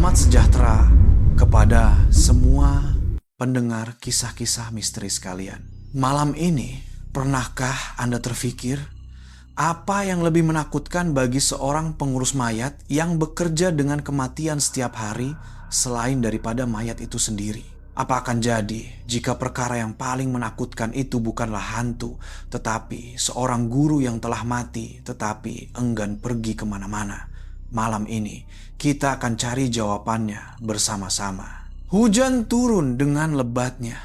Selamat sejahtera kepada semua pendengar kisah-kisah misteri sekalian. Malam ini, pernahkah Anda terfikir apa yang lebih menakutkan bagi seorang pengurus mayat yang bekerja dengan kematian setiap hari selain daripada mayat itu sendiri? Apa akan jadi jika perkara yang paling menakutkan itu bukanlah hantu, tetapi seorang guru yang telah mati tetapi enggan pergi kemana-mana? Malam ini kita akan cari jawabannya bersama-sama. Hujan turun dengan lebatnya,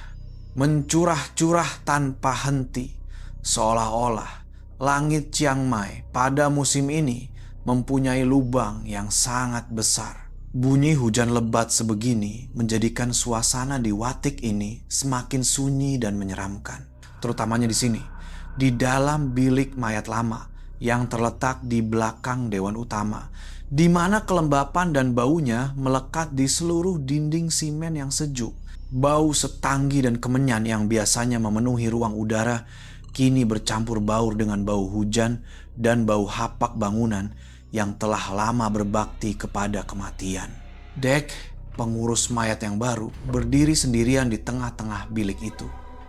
mencurah-curah tanpa henti, seolah-olah langit Chiang Mai pada musim ini mempunyai lubang yang sangat besar. Bunyi hujan lebat sebegini menjadikan suasana di Watik ini semakin sunyi dan menyeramkan. Terutamanya di sini, di dalam bilik mayat lama yang terletak di belakang dewan utama, di mana kelembapan dan baunya melekat di seluruh dinding simen yang sejuk. Bau setanggi dan kemenyan yang biasanya memenuhi ruang udara kini bercampur baur dengan bau hujan dan bau hapak bangunan yang telah lama berbakti kepada kematian. Dek, pengurus mayat yang baru, berdiri sendirian di tengah-tengah bilik itu.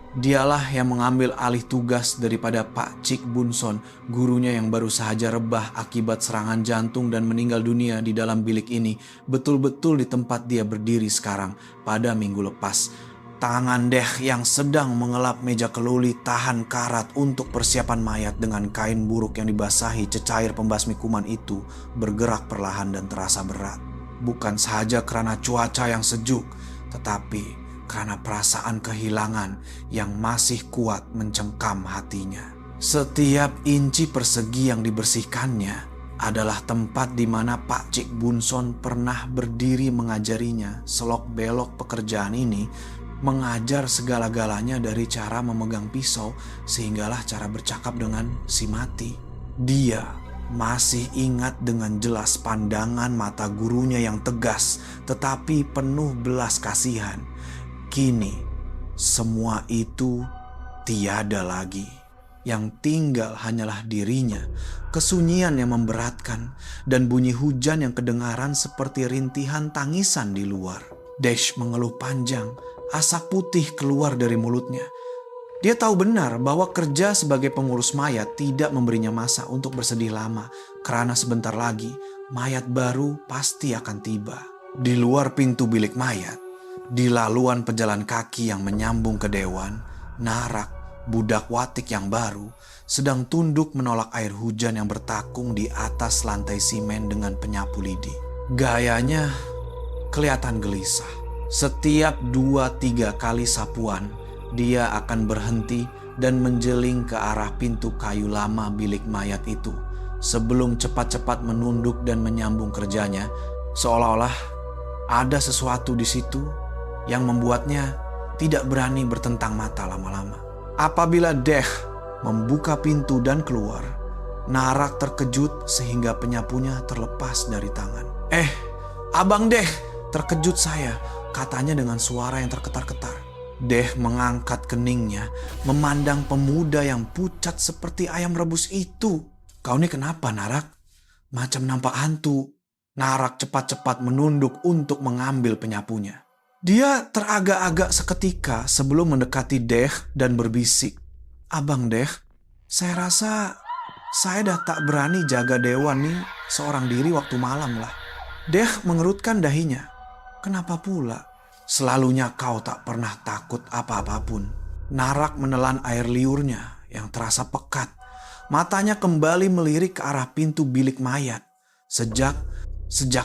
Dialah yang mengambil alih tugas daripada Pak Cik Bunson, gurunya yang baru saja rebah akibat serangan jantung dan meninggal dunia di dalam bilik ini, betul-betul di tempat dia berdiri sekarang pada minggu lepas. Tangan Deh yang sedang mengelap meja keluli tahan karat untuk persiapan mayat dengan kain buruk yang dibasahi cecair pembasmi kuman itu bergerak perlahan dan terasa berat. Bukan saja karena cuaca yang sejuk, tetapi karena perasaan kehilangan yang masih kuat mencengkam hatinya. Setiap inci persegi yang dibersihkannya adalah tempat di mana Pak Cik Bunson pernah berdiri mengajarinya selok belok pekerjaan ini, mengajar segala-galanya dari cara memegang pisau sehinggalah cara bercakap dengan si mati. Dia masih ingat dengan jelas pandangan mata gurunya yang tegas tetapi penuh belas kasihan. Kini semua itu tiada lagi. Yang tinggal hanyalah dirinya, kesunyian yang memberatkan, dan bunyi hujan yang kedengaran seperti rintihan tangisan di luar. Dash mengeluh panjang, asap putih keluar dari mulutnya. Dia tahu benar bahwa kerja sebagai pengurus mayat tidak memberinya masa untuk bersedih lama, karena sebentar lagi mayat baru pasti akan tiba. Di luar pintu bilik mayat, di laluan pejalan kaki yang menyambung ke dewan, Narak, budak Watik yang baru, sedang tunduk menolak air hujan yang bertakung di atas lantai simen dengan penyapu lidi. Gayanya kelihatan gelisah. Setiap 2-3 kali sapuan, dia akan berhenti dan menjeling ke arah pintu kayu lama bilik mayat itu sebelum cepat-cepat menunduk dan menyambung kerjanya, seolah-olah ada sesuatu di situ yang membuatnya tidak berani bertentang mata lama-lama. Apabila Deh membuka pintu dan keluar, Narak terkejut sehingga penyapunya terlepas dari tangan. Abang Deh, terkejut saya, katanya dengan suara yang terketar-ketar. Deh mengangkat keningnya, memandang pemuda yang pucat seperti ayam rebus itu. Kau ini kenapa, Narak? Macam nampak hantu. Narak cepat-cepat menunduk untuk mengambil penyapunya. Dia teragak-agak seketika sebelum mendekati Deh dan berbisik. Abang Deh, saya rasa saya dah tak berani jaga dewan nih seorang diri waktu malam lah. Deh mengerutkan dahinya. Kenapa pula? Selalunya kau tak pernah takut apa-apapun. Narak menelan air liurnya yang terasa pekat. Matanya kembali melirik ke arah pintu bilik mayat. Sejak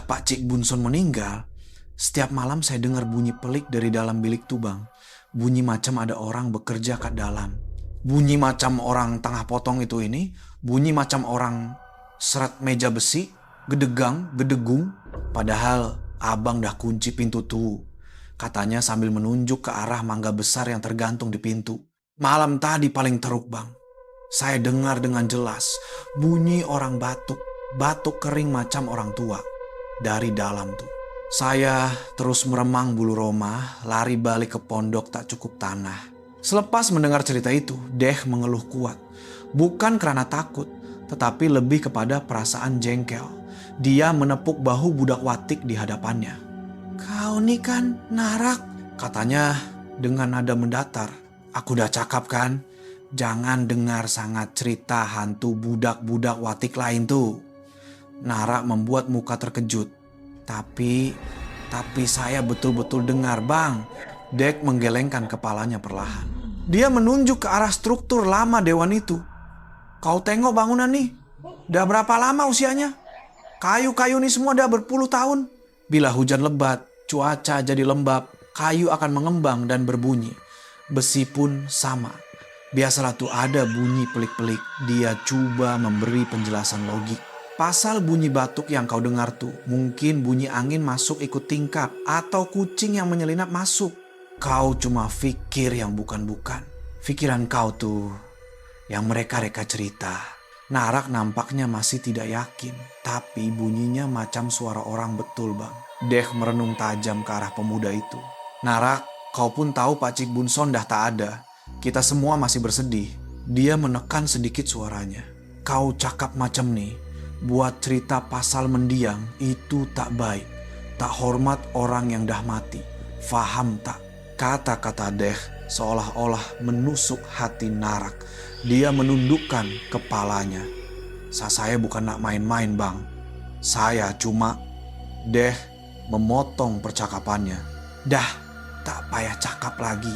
Pak Cik Bunson meninggal, setiap malam saya dengar bunyi pelik dari dalam bilik tubang. Bunyi macam ada orang bekerja kat dalam. Bunyi macam orang tengah potong itu ini. Bunyi macam orang seret meja besi, gedegang, gedegung. Padahal abang dah kunci pintu tuh, katanya sambil menunjuk ke arah mangga besar yang tergantung di pintu. Malam tadi paling teruk bang. Saya dengar dengan jelas bunyi orang batuk kering macam orang tua dari dalam tuh. Saya terus meremang bulu roma, lari balik ke pondok tak cukup tanah. Selepas mendengar cerita itu, Deh mengeluh kuat. Bukan karena takut, tetapi lebih kepada perasaan jengkel. Dia menepuk bahu budak Watik di hadapannya. Kau nih kan Narak, katanya dengan nada mendatar. Aku udah cakap kan, jangan dengar sangat cerita hantu budak-budak Watik lain tuh. Narak membuat muka terkejut. Tapi saya betul-betul dengar, Bang. Dek menggelengkan kepalanya perlahan. Dia menunjuk ke arah struktur lama dewan itu. Kau tengok bangunan nih, udah berapa lama usianya? Kayu-kayu ini semua udah berpuluh tahun. Bila hujan lebat, cuaca jadi lembab, kayu akan mengembang dan berbunyi. Besi pun sama. Biasalah tuh ada bunyi pelik-pelik. Dia coba memberi penjelasan logik. Pasal bunyi batuk yang kau dengar tuh, mungkin bunyi angin masuk ikut tingkap atau kucing yang menyelinap masuk. Kau cuma pikir yang bukan-bukan. Pikiran kau tuh yang mereka-reka cerita. Narak nampaknya masih tidak yakin, tapi bunyinya macam suara orang betul, Bang. Dek merenung tajam ke arah pemuda itu. Narak, kau pun tahu Pak Cik Bunson dah tak ada. Kita semua masih bersedih. Dia menekan sedikit suaranya. Kau cakap macam nih, buat cerita pasal mendiang itu tak baik. Tak hormat orang yang dah mati. Faham tak? Kata-kata Dek seolah-olah menusuk hati Narak. Dia menundukkan kepalanya. Saya bukan nak main-main, Bang. Saya cuma... Deh memotong percakapannya. Dah, tak payah cakap lagi.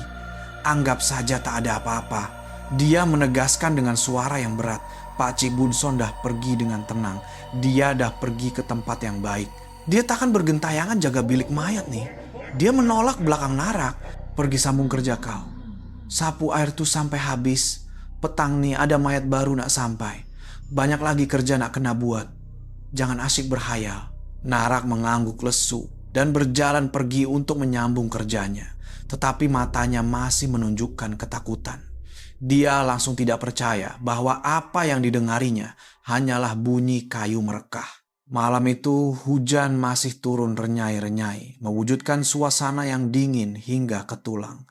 Anggap saja tak ada apa-apa. Dia menegaskan dengan suara yang berat. Pak Cik Bunson dah pergi dengan tenang. Dia dah pergi ke tempat yang baik. Dia takkan bergentayangan jaga bilik mayat nih. Dia menolak belakang Narak. Pergi sambung kerja kau. Sapu air tuh sampai habis. Petang nih ada mayat baru nak sampai. Banyak lagi kerja nak kena buat. Jangan asyik berhayal. Narak mengangguk lesu dan berjalan pergi untuk menyambung kerjanya. Tetapi matanya masih menunjukkan ketakutan. Dia langsung tidak percaya bahwa apa yang didengarinya hanyalah bunyi kayu merekah. Malam itu hujan masih turun renyai-renyai, mewujudkan suasana yang dingin hingga ke tulang.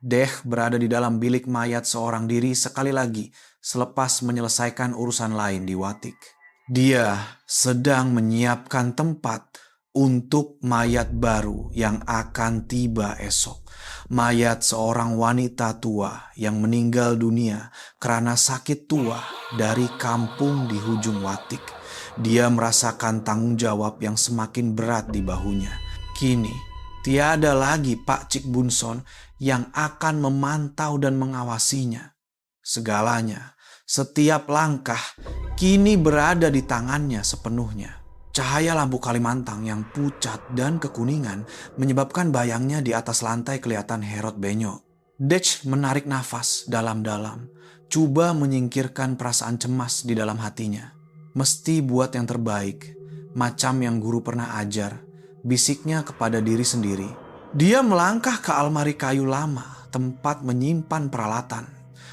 Deh berada di dalam bilik mayat seorang diri sekali lagi selepas menyelesaikan urusan lain di Watik. Dia sedang menyiapkan tempat untuk mayat baru yang akan tiba esok. Mayat seorang wanita tua yang meninggal dunia karena sakit tua dari kampung di hujung Watik. Dia merasakan tanggung jawab yang semakin berat di bahunya. Kini, tiada lagi Pak Cik Bunson yang akan memantau dan mengawasinya. Segalanya, setiap langkah, kini berada di tangannya sepenuhnya. Cahaya lampu Kalimantan yang pucat dan kekuningan menyebabkan bayangnya di atas lantai kelihatan herot benyok. Dech menarik nafas dalam-dalam, coba menyingkirkan perasaan cemas di dalam hatinya. Mesti buat yang terbaik, macam yang guru pernah ajar, bisiknya kepada diri sendiri. Dia melangkah ke almari kayu lama, tempat menyimpan peralatan.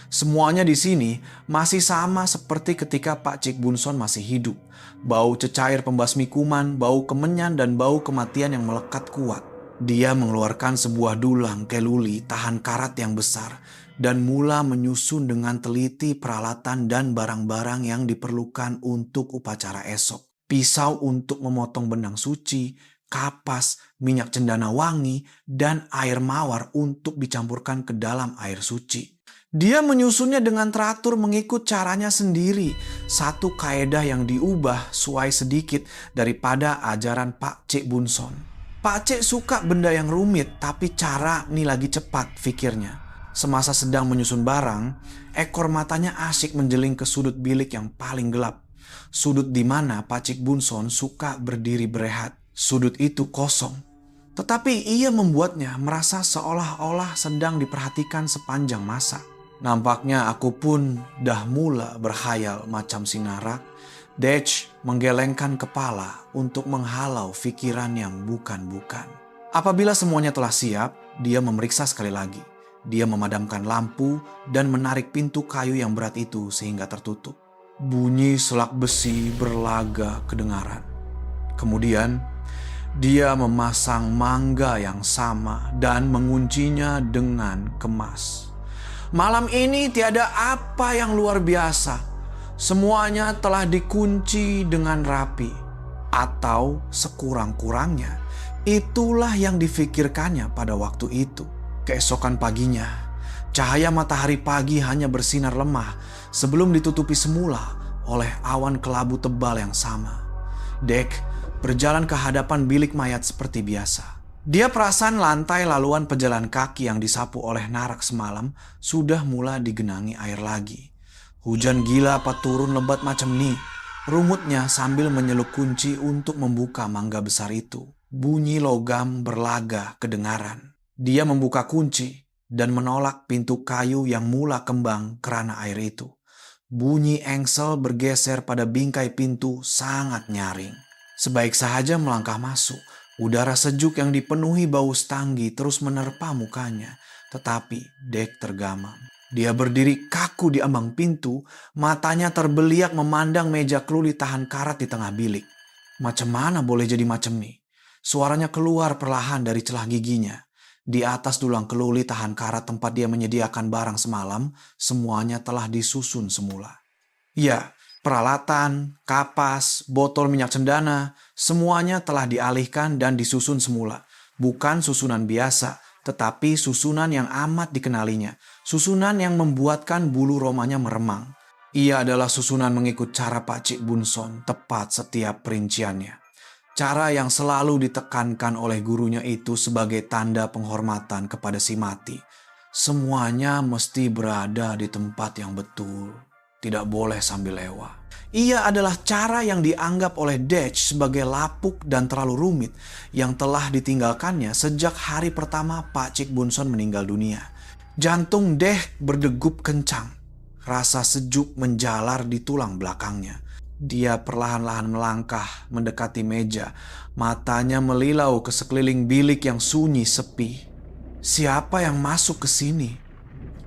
Semuanya di sini masih sama seperti ketika Pak Cik Bunson masih hidup. Bau cecair pembasmi kuman, bau kemenyan, dan bau kematian yang melekat kuat. Dia mengeluarkan sebuah dulang keluli tahan karat yang besar dan mula menyusun dengan teliti peralatan dan barang-barang yang diperlukan untuk upacara esok. Pisau untuk memotong benang suci, kapas, minyak cendana wangi, dan air mawar untuk dicampurkan ke dalam air suci. Dia menyusunnya dengan teratur mengikut caranya sendiri. Satu kaedah yang diubah suai sedikit daripada ajaran Pak Cik Bunson. Pak Cik suka benda yang rumit, tapi cara nih lagi cepat pikirnya. Semasa sedang menyusun barang, ekor matanya asyik menjeling ke sudut bilik yang paling gelap. Sudut di mana Pak Cik Bunson suka berdiri berehat. Sudut itu kosong. Tetapi ia membuatnya merasa seolah-olah sedang diperhatikan sepanjang masa. Nampaknya aku pun dah mula berhayal macam si Narak. Dech menggelengkan kepala untuk menghalau pikiran yang bukan-bukan. Apabila semuanya telah siap, dia memeriksa sekali lagi. Dia memadamkan lampu dan menarik pintu kayu yang berat itu sehingga tertutup. Bunyi selak besi berlaga kedengaran. Kemudian, dia memasang mangga yang sama dan menguncinya dengan kemas. Malam ini tiada apa yang luar biasa. Semuanya telah dikunci dengan rapi. Atau sekurang-kurangnya, itulah yang difikirkannya pada waktu itu. Keesokan paginya, cahaya matahari pagi hanya bersinar lemah sebelum ditutupi semula oleh awan kelabu tebal yang sama. Dek berjalan ke hadapan bilik mayat seperti biasa. Dia perasan lantai laluan pejalan kaki yang disapu oleh Narak semalam sudah mulai digenangi air lagi. Hujan gila apa turun lebat macam ni. Rumutnya sambil menyeluk kunci untuk membuka mangga besar itu. Bunyi logam berlaga kedengaran. Dia membuka kunci dan menolak pintu kayu yang mula kembang kerana air itu. Bunyi engsel bergeser pada bingkai pintu sangat nyaring. Sebaik sahaja melangkah masuk. Udara sejuk yang dipenuhi bau stanggi terus menerpa mukanya. Tetapi Dek tergamam. Dia berdiri kaku di ambang pintu, matanya terbeliak memandang meja keluli tahan karat di tengah bilik. Macam mana boleh jadi macam ni? Suaranya keluar perlahan dari celah giginya. Di atas dulang keluli tahan karat tempat dia menyediakan barang semalam, semuanya telah disusun semula. Ya, peralatan, kapas, botol minyak cendana, semuanya telah dialihkan dan disusun semula. Bukan susunan biasa, tetapi susunan yang amat dikenalinya. Susunan yang membuatkan bulu romanya meremang. Ia adalah susunan mengikut cara Pak Cik Bunson, tepat setiap perinciannya. Cara yang selalu ditekankan oleh gurunya itu sebagai tanda penghormatan kepada si mati. Semuanya mesti berada di tempat yang betul. Tidak boleh sambil lewat. Ia adalah cara yang dianggap oleh Dech sebagai lapuk dan terlalu rumit yang telah ditinggalkannya sejak hari pertama Pak Cik Bunson meninggal dunia. Jantung Dech berdegup kencang. Rasa sejuk menjalar di tulang belakangnya. Dia perlahan-lahan melangkah mendekati meja. Matanya melilau ke sekeliling bilik yang sunyi sepi. Siapa yang masuk ke sini?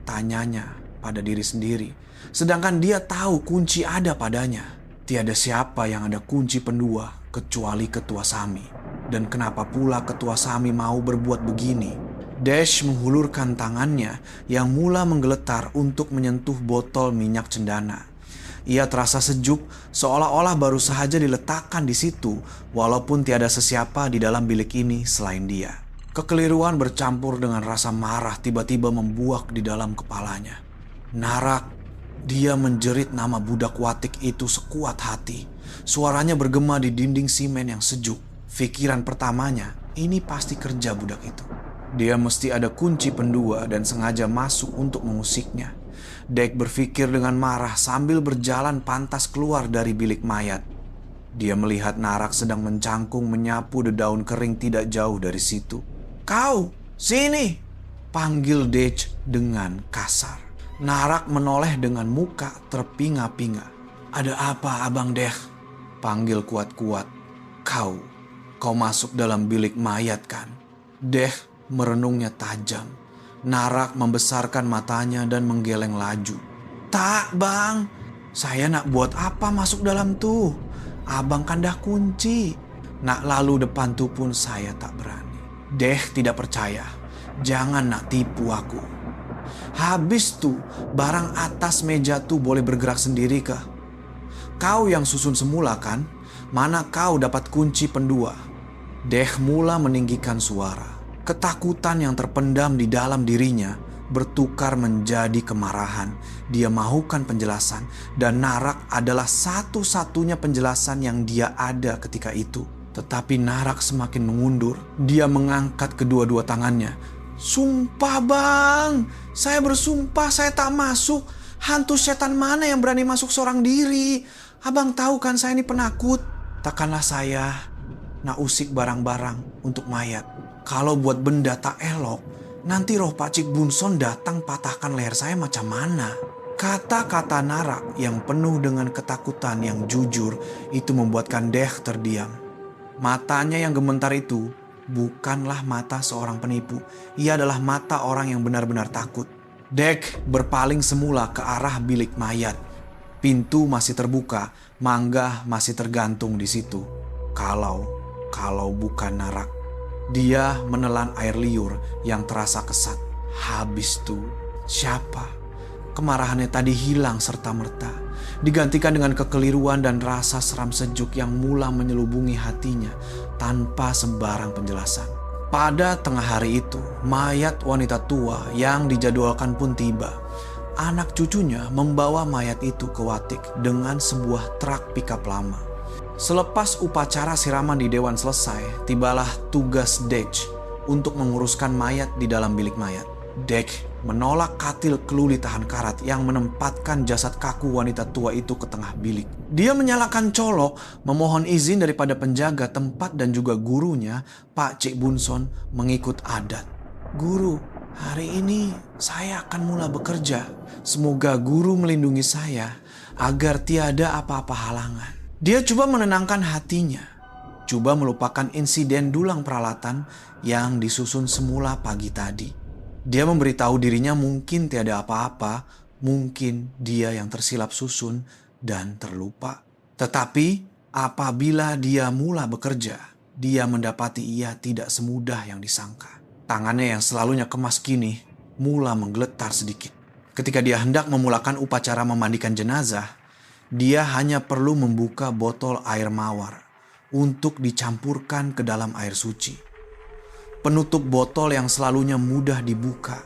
Tanyanya pada diri sendiri. Sedangkan dia tahu kunci ada padanya. Tiada siapa yang ada kunci pendua kecuali Ketua Sami. Dan kenapa pula Ketua Sami mau berbuat begini? Dash menghulurkan tangannya yang mula menggeletar untuk menyentuh botol minyak cendana. Ia terasa sejuk seolah-olah baru saja diletakkan di situ walaupun tiada sesiapa di dalam bilik ini selain dia. Kekeliruan bercampur dengan rasa marah tiba-tiba membuak di dalam kepalanya. Narak, dia menjerit nama budak watik itu sekuat hati. Suaranya bergema di dinding simen yang sejuk. Pikiran pertamanya, ini pasti kerja budak itu. Dia mesti ada kunci pendua dan sengaja masuk untuk mengusiknya. Dek berpikir dengan marah sambil berjalan pantas keluar dari bilik mayat. Dia melihat Narak sedang mencangkung menyapu dedaun kering tidak jauh dari situ. "Kau, sini!" panggil Dech dengan kasar. Narak menoleh dengan muka terpinga-pinga. "Ada apa, Abang Dech?" panggil kuat-kuat. Kau masuk dalam bilik mayat kan?" Dech merenungnya tajam. Narak membesarkan matanya dan menggeleng laju. "Tak, Bang. Saya nak buat apa masuk dalam tuh? Abang kan dah kunci. Nak lalu depan tuh pun saya tak berani." Dech tidak percaya. "Jangan nak tipu aku. Habis tuh barang atas meja tuh boleh bergerak sendiri kah? Kau yang susun semula kan? Mana kau dapat kunci pendua?" Dech mula meninggikan suara. Ketakutan yang terpendam di dalam dirinya bertukar menjadi kemarahan. Dia mahukan penjelasan dan Narak adalah satu-satunya penjelasan yang dia ada ketika itu. Tetapi Narak semakin mengundur. Dia mengangkat kedua-dua tangannya. "Sumpah, Bang, saya bersumpah saya tak masuk. Hantu setan mana yang berani masuk seorang diri? Abang tahu kan saya ini penakut. Takkanlah saya nak usik barang-barang untuk mayat. Kalau buat benda tak elok, nanti roh Pak Cik Bunson datang patahkan leher saya macam mana?" Kata-kata Narak yang penuh dengan ketakutan yang jujur itu membuatkan Dech terdiam. Matanya yang gemetar itu bukanlah mata seorang penipu. Ia adalah mata orang yang benar-benar takut. Dech berpaling semula ke arah bilik mayat. Pintu masih terbuka, mangga masih tergantung di situ. Kalau bukan Narak. Dia menelan air liur yang terasa kesat. Habis tuh, siapa? Kemarahannya tadi hilang serta-merta. digantikan dengan kekeliruan dan rasa seram sejuk yang mula menyelubungi hatinya tanpa sembarang penjelasan. Pada tengah hari itu, mayat wanita tua yang dijadwalkan pun tiba. Anak cucunya membawa mayat itu ke Watik dengan sebuah truk pickup lama. Selepas upacara siraman di dewan selesai, tibalah tugas Dej untuk menguruskan mayat di dalam bilik mayat. Dej menolak katil keluli tahan karat yang menempatkan jasad kaku wanita tua itu ke tengah bilik. Dia menyalakan colok, memohon izin daripada penjaga tempat dan juga gurunya, Pak Cik Bunson, mengikut adat. "Guru, hari ini saya akan mulai bekerja. Semoga guru melindungi saya agar tiada apa-apa halangan." Dia coba menenangkan hatinya, coba melupakan insiden dulang peralatan yang disusun semula pagi tadi. Dia memberitahu dirinya mungkin tiada apa-apa, mungkin dia yang tersilap susun dan terlupa. Tetapi apabila dia mula bekerja, dia mendapati ia tidak semudah yang disangka. Tangannya yang selalunya kemas kini mula menggeletar sedikit. Ketika dia hendak memulakan upacara memandikan jenazah, dia hanya perlu membuka botol air mawar untuk dicampurkan ke dalam air suci. Penutup botol yang selalunya mudah dibuka,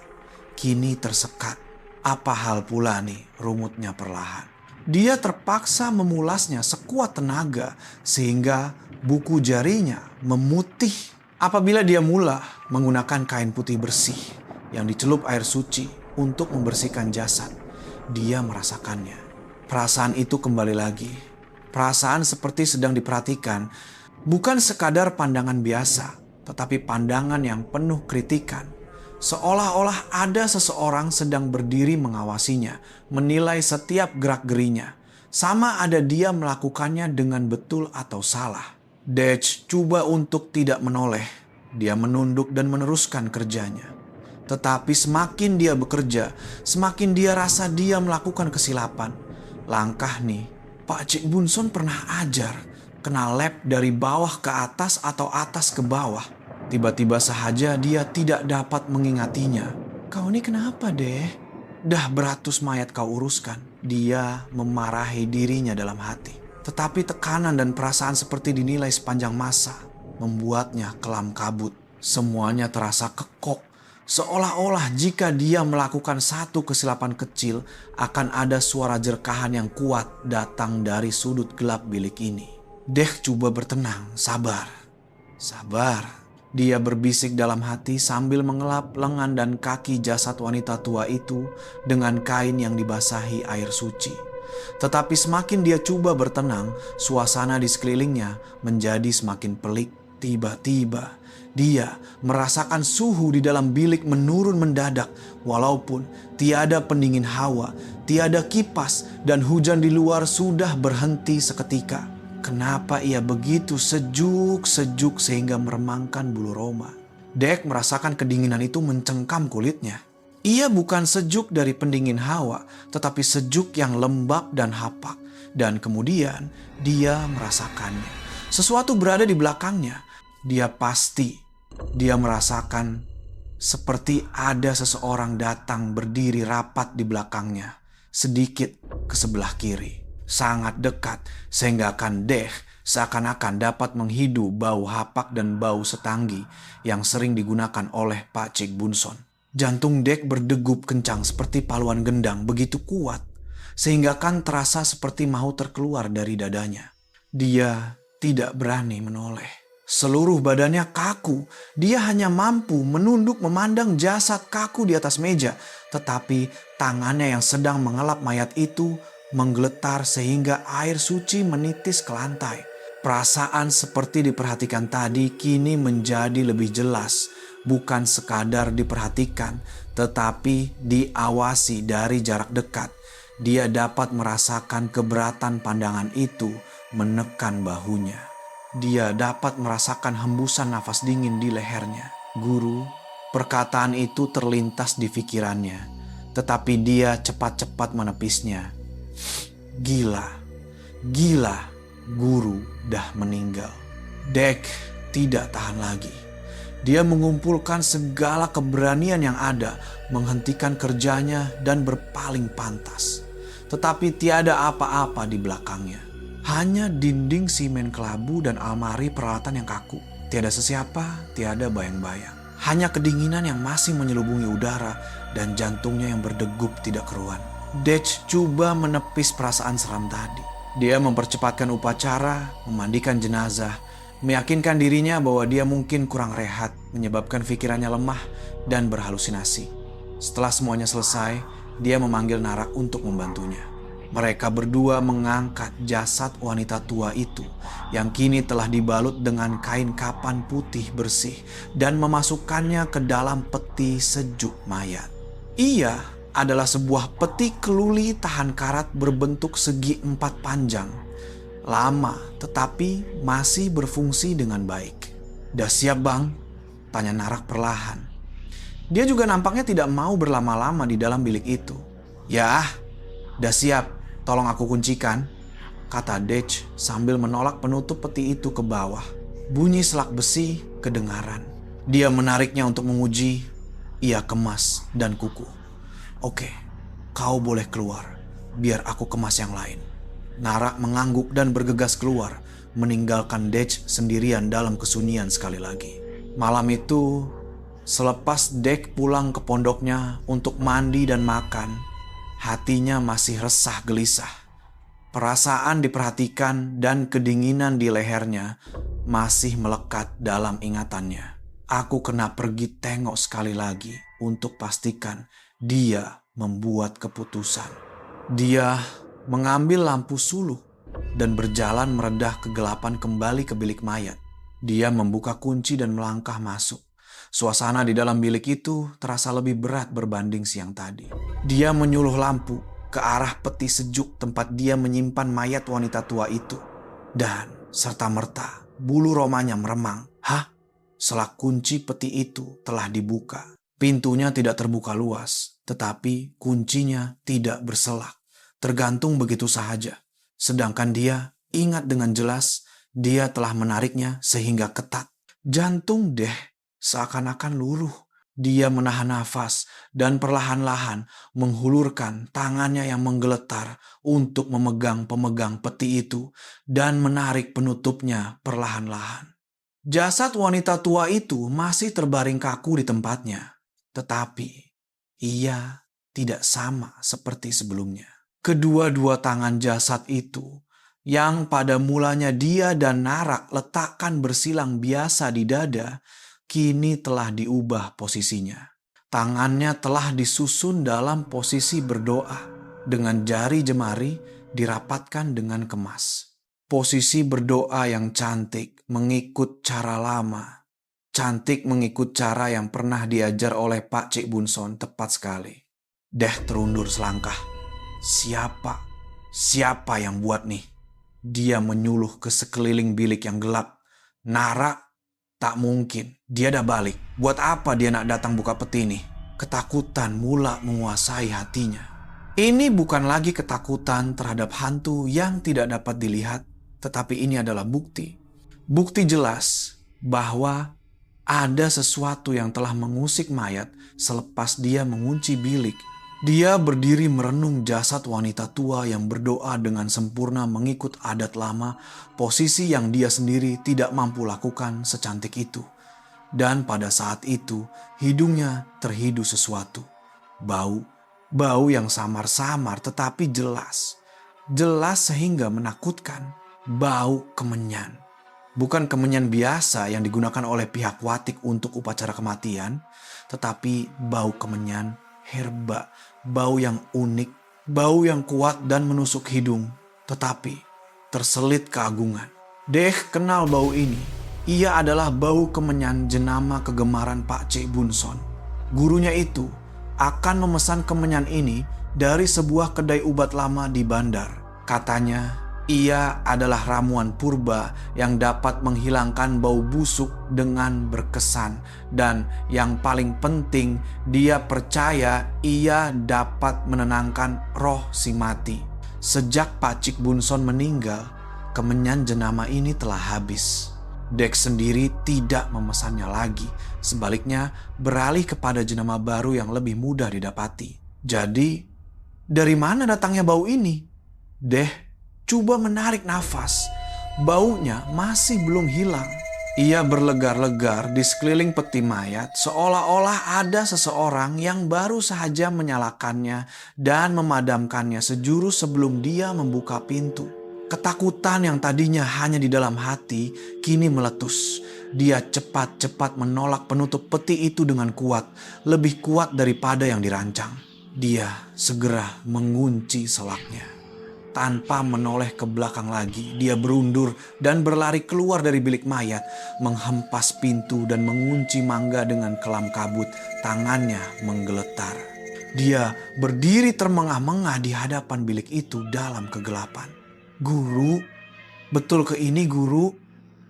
kini tersekat. Apa hal pula nih, rumutnya perlahan. Dia terpaksa memulasnya sekuat tenaga sehingga buku jarinya memutih. Apabila dia mula menggunakan kain putih bersih yang dicelup air suci untuk membersihkan jasad, dia merasakannya. Perasaan itu kembali lagi. Perasaan seperti sedang diperhatikan, bukan sekadar pandangan biasa, tetapi pandangan yang penuh kritikan. Seolah-olah ada seseorang sedang berdiri mengawasinya, menilai setiap gerak-gerinya. Sama ada dia melakukannya dengan betul atau salah. Dej coba untuk tidak menoleh. Dia menunduk dan meneruskan kerjanya. Tetapi semakin dia bekerja, semakin dia rasa dia melakukan kesilapan. Langkah nih, Pak Cik Bunson pernah ajar, kena lep dari bawah ke atas atau atas ke bawah. Tiba-tiba sahaja dia tidak dapat mengingatinya. "Kau ini kenapa, deh? Dah beratus mayat kau uruskan." Dia memarahi dirinya dalam hati. Tetapi tekanan dan perasaan seperti dinilai sepanjang masa membuatnya kelam kabut. Semuanya terasa kekok. Seolah-olah jika dia melakukan satu kesilapan kecil, akan ada suara jerkahan yang kuat datang dari sudut gelap bilik ini. Dej coba bertenang, sabar. Dia berbisik dalam hati sambil mengelap lengan dan kaki jasad wanita tua itu dengan kain yang dibasahi air suci. Tetapi semakin dia coba bertenang, suasana di sekelilingnya menjadi semakin pelik. Tiba-tiba dia merasakan suhu di dalam bilik menurun mendadak, walaupun tiada pendingin hawa, tiada kipas, dan hujan di luar sudah berhenti seketika. Kenapa ia begitu sejuk-sejuk sehingga meremangkan bulu roma? Dej merasakan kedinginan itu mencengkam kulitnya. Ia bukan sejuk dari pendingin hawa, tetapi sejuk yang lembab dan hapak. Dan kemudian dia merasakannya. Sesuatu berada di belakangnya. Dia merasakan seperti ada seseorang datang berdiri rapat di belakangnya, sedikit ke sebelah kiri. Sangat dekat sehingga Dej seakan-akan dapat menghidu bau hapak dan bau setanggi yang sering digunakan oleh Pak Cik Bunson. Jantung Dej berdegup kencang seperti paluan gendang begitu kuat sehingga terasa seperti mau terkeluar dari dadanya. Dia tidak berani menoleh. Seluruh badannya kaku. Dia hanya mampu menunduk memandang jasad kaku di atas meja, tetapi tangannya yang sedang mengelap mayat itu menggeletar sehingga air suci menitis ke lantai. Perasaan seperti diperhatikan tadi kini menjadi lebih jelas. Bukan sekadar diperhatikan, tetapi diawasi dari jarak dekat. Dia dapat merasakan keberatan pandangan itu menekan bahunya. Dia dapat merasakan hembusan nafas dingin di lehernya. "Guru," perkataan itu terlintas di pikirannya, tetapi dia cepat-cepat menepisnya. Gila, guru dah meninggal. Dej tidak tahan lagi. Dia mengumpulkan segala keberanian yang ada, menghentikan kerjanya dan berpaling pantas. tetapi tiada apa-apa di belakangnya. Hanya dinding simen kelabu dan almari peralatan yang kaku. Tiada sesiapa, tiada bayang-bayang. Hanya kedinginan yang masih menyelubungi udara dan jantungnya yang berdegup tidak keruan. Dej coba menepis perasaan seram tadi. Dia mempercepatkan upacara, memandikan jenazah, meyakinkan dirinya bahwa dia mungkin kurang rehat, menyebabkan pikirannya lemah dan berhalusinasi. Setelah semuanya selesai, dia memanggil Narak untuk membantunya. Mereka berdua mengangkat jasad wanita tua itu yang kini telah dibalut dengan kain kapan putih bersih dan memasukkannya ke dalam peti sejuk mayat. Ia adalah sebuah peti keluli tahan karat berbentuk segi 4 panjang. Lama tetapi masih berfungsi dengan baik. "Dah siap bang?" tanya Narak perlahan. Dia juga nampaknya tidak mau berlama-lama di dalam bilik itu. "Ya, dah siap. Tolong aku kuncikan," kata Dej sambil menolak penutup peti itu ke bawah. Bunyi selak besi kedengaran. Dia menariknya untuk menguji. Ia kemas dan kukuh. "Oke, kau boleh keluar. Biar aku kemas yang lain." Narak mengangguk dan bergegas keluar, meninggalkan Dej sendirian dalam kesunyian sekali lagi. Malam itu, selepas Dej pulang ke pondoknya untuk mandi dan makan, hatinya masih resah gelisah. Perasaan diperhatikan dan kedinginan di lehernya masih melekat dalam ingatannya. Aku kena pergi tengok sekali lagi untuk pastikan dia membuat keputusan. Dia mengambil lampu suluh dan berjalan meredah kegelapan kembali ke bilik mayat. Dia membuka kunci dan melangkah masuk. Suasana di dalam bilik itu terasa lebih berat berbanding siang tadi. Dia menyuluh lampu ke arah peti sejuk tempat dia menyimpan mayat wanita tua itu. Dan serta-merta bulu romanya meremang. "Hah?" Selak kunci peti itu telah dibuka. Pintunya tidak terbuka luas, tetapi kuncinya tidak berselak. Tergantung begitu saja. Sedangkan dia ingat dengan jelas dia telah menariknya sehingga ketat. Jantung Dej seakan-akan luluh. Dia menahan nafas dan perlahan-lahan menghulurkan tangannya yang menggeletar untuk memegang pemegang peti itu dan menarik penutupnya perlahan-lahan. Jasad wanita tua itu masih terbaring kaku di tempatnya, tetapi ia tidak sama seperti sebelumnya. Kedua-dua tangan jasad itu yang pada mulanya dia dan Narak letakkan bersilang biasa di dada, kini telah diubah posisinya. Tangannya telah disusun dalam posisi berdoa, dengan jari jemari dirapatkan dengan kemas. Posisi berdoa yang cantik mengikut cara lama. Cantik mengikut cara yang pernah diajar oleh Pak Cik Bunson tepat sekali. Dej terundur selangkah. Siapa yang buat nih? Dia menyuluh ke sekeliling bilik yang gelap. Narak? Tak mungkin, dia dah balik. Buat apa dia nak datang buka peti nih? Ketakutan mula menguasai hatinya. Ini bukan lagi ketakutan terhadap hantu yang tidak dapat dilihat, tetapi ini adalah bukti. Bukti jelas bahwa ada sesuatu yang telah mengusik mayat selepas dia mengunci bilik. Dia berdiri merenung jasad wanita tua yang berdoa dengan sempurna mengikut adat lama, posisi yang dia sendiri tidak mampu lakukan secantik itu. Dan pada saat itu, hidungnya terhidu sesuatu. Bau yang samar-samar tetapi jelas. Jelas sehingga menakutkan. Bau kemenyan. Bukan kemenyan biasa yang digunakan oleh pihak watik untuk upacara kematian, tetapi bau kemenyan herba, bau yang unik, bau yang kuat dan menusuk hidung, tetapi terselit keagungan. Dej kenal bau ini. Ia adalah bau kemenyan jenama kegemaran Pak Cik Bunson. Gurunya itu akan memesan kemenyan ini dari sebuah kedai ubat lama di bandar. Katanya, ia adalah ramuan purba yang dapat menghilangkan bau busuk dengan berkesan. Dan yang paling penting, dia percaya ia dapat menenangkan roh si mati. Sejak Pak Cik Bunson meninggal, kemenyan jenama ini telah habis. Dej sendiri tidak memesannya lagi. Sebaliknya, beralih kepada jenama baru yang lebih mudah didapati. Jadi, Dari mana datangnya bau ini? Deh, coba menarik nafas. Baunya masih belum hilang. Ia berlegar-legar di sekeliling peti mayat seolah-olah ada seseorang yang baru saja menyalakannya dan memadamkannya sejurus sebelum dia membuka pintu. Ketakutan yang tadinya hanya di dalam hati kini meletus. Dia cepat-cepat menolak penutup peti itu dengan kuat, lebih kuat daripada yang dirancang. Dia segera mengunci selaknya. Tanpa menoleh ke belakang lagi, dia berundur dan berlari keluar dari bilik mayat, menghempas pintu dan mengunci Mangga dengan kelam kabut, tangannya menggeletar. Dia berdiri termengah-mengah di hadapan bilik itu dalam kegelapan. "Guru, betul ke ini guru?"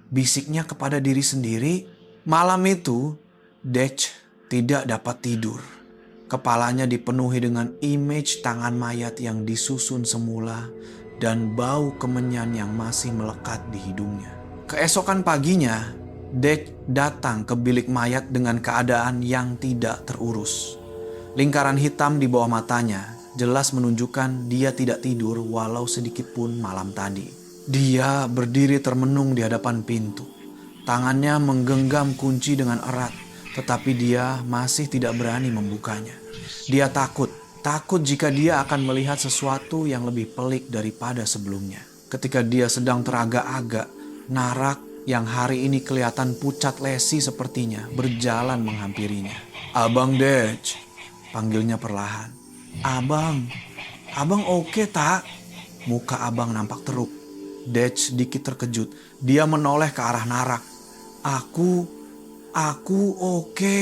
bisiknya kepada diri sendiri. Malam itu, Dech tidak dapat tidur. Kepalanya dipenuhi dengan image tangan mayat yang disusun semula dan bau kemenyan yang masih melekat di hidungnya. Keesokan paginya, Dech datang ke bilik mayat dengan keadaan yang tidak terurus. Lingkaran hitam di bawah matanya jelas menunjukkan dia tidak tidur walau sedikit pun malam tadi. Dia berdiri termenung di hadapan pintu. Tangannya menggenggam kunci dengan erat. Tetapi dia masih tidak berani membukanya. Dia takut jika dia akan melihat sesuatu yang lebih pelik daripada sebelumnya. Ketika dia sedang teragak-agak, Narak yang hari ini kelihatan pucat lesi sepertinya berjalan menghampirinya. "Abang Dech," panggilnya perlahan. Abang oke tak?" Muka abang nampak teruk. Dech sedikit terkejut. Dia menoleh ke arah Narak. Aku oke.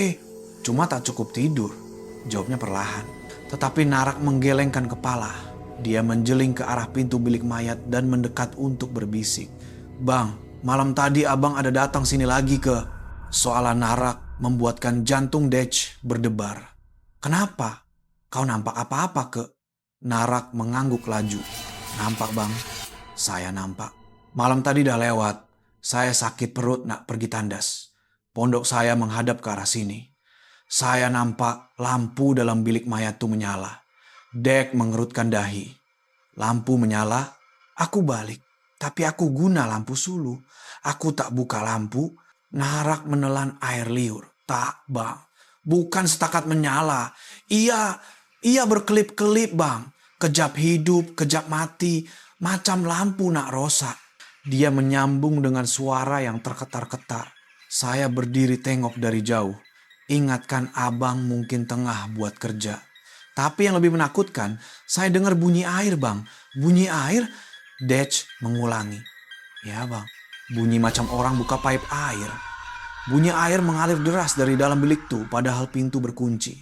Cuma tak cukup tidur," jawabnya perlahan. Tetapi Narak menggelengkan kepala. Dia menjeling ke arah pintu bilik mayat dan mendekat untuk berbisik. "Bang, malam tadi abang ada datang sini lagi ke..." Soalan Narak membuatkan jantung Dech berdebar. "Kenapa? Kau nampak apa-apa ke?" Narak mengangguk laju. "Nampak bang, saya nampak. Malam tadi dah lewat. Saya sakit perut nak pergi tandas. Pondok saya menghadap ke arah sini. Saya nampak lampu dalam bilik mayat itu menyala." Dech mengerutkan dahi. "Lampu menyala, aku balik. Tapi aku guna lampu sulu. Aku tak buka lampu." Narak menelan air liur. "Tak bang, bukan setakat menyala. Ia berkelip-kelip bang. Kejap hidup, kejap mati. Macam lampu nak rosak." Dia menyambung dengan suara yang terketar-ketar. "Saya berdiri tengok dari jauh. Ingatkan abang mungkin tengah buat kerja. Tapi yang lebih menakutkan, saya dengar bunyi air bang." "Bunyi air?" Dech mengulangi. "Ya bang, bunyi macam orang buka pipe air." Bunyi air mengalir deras dari dalam bilik itu padahal pintu berkunci.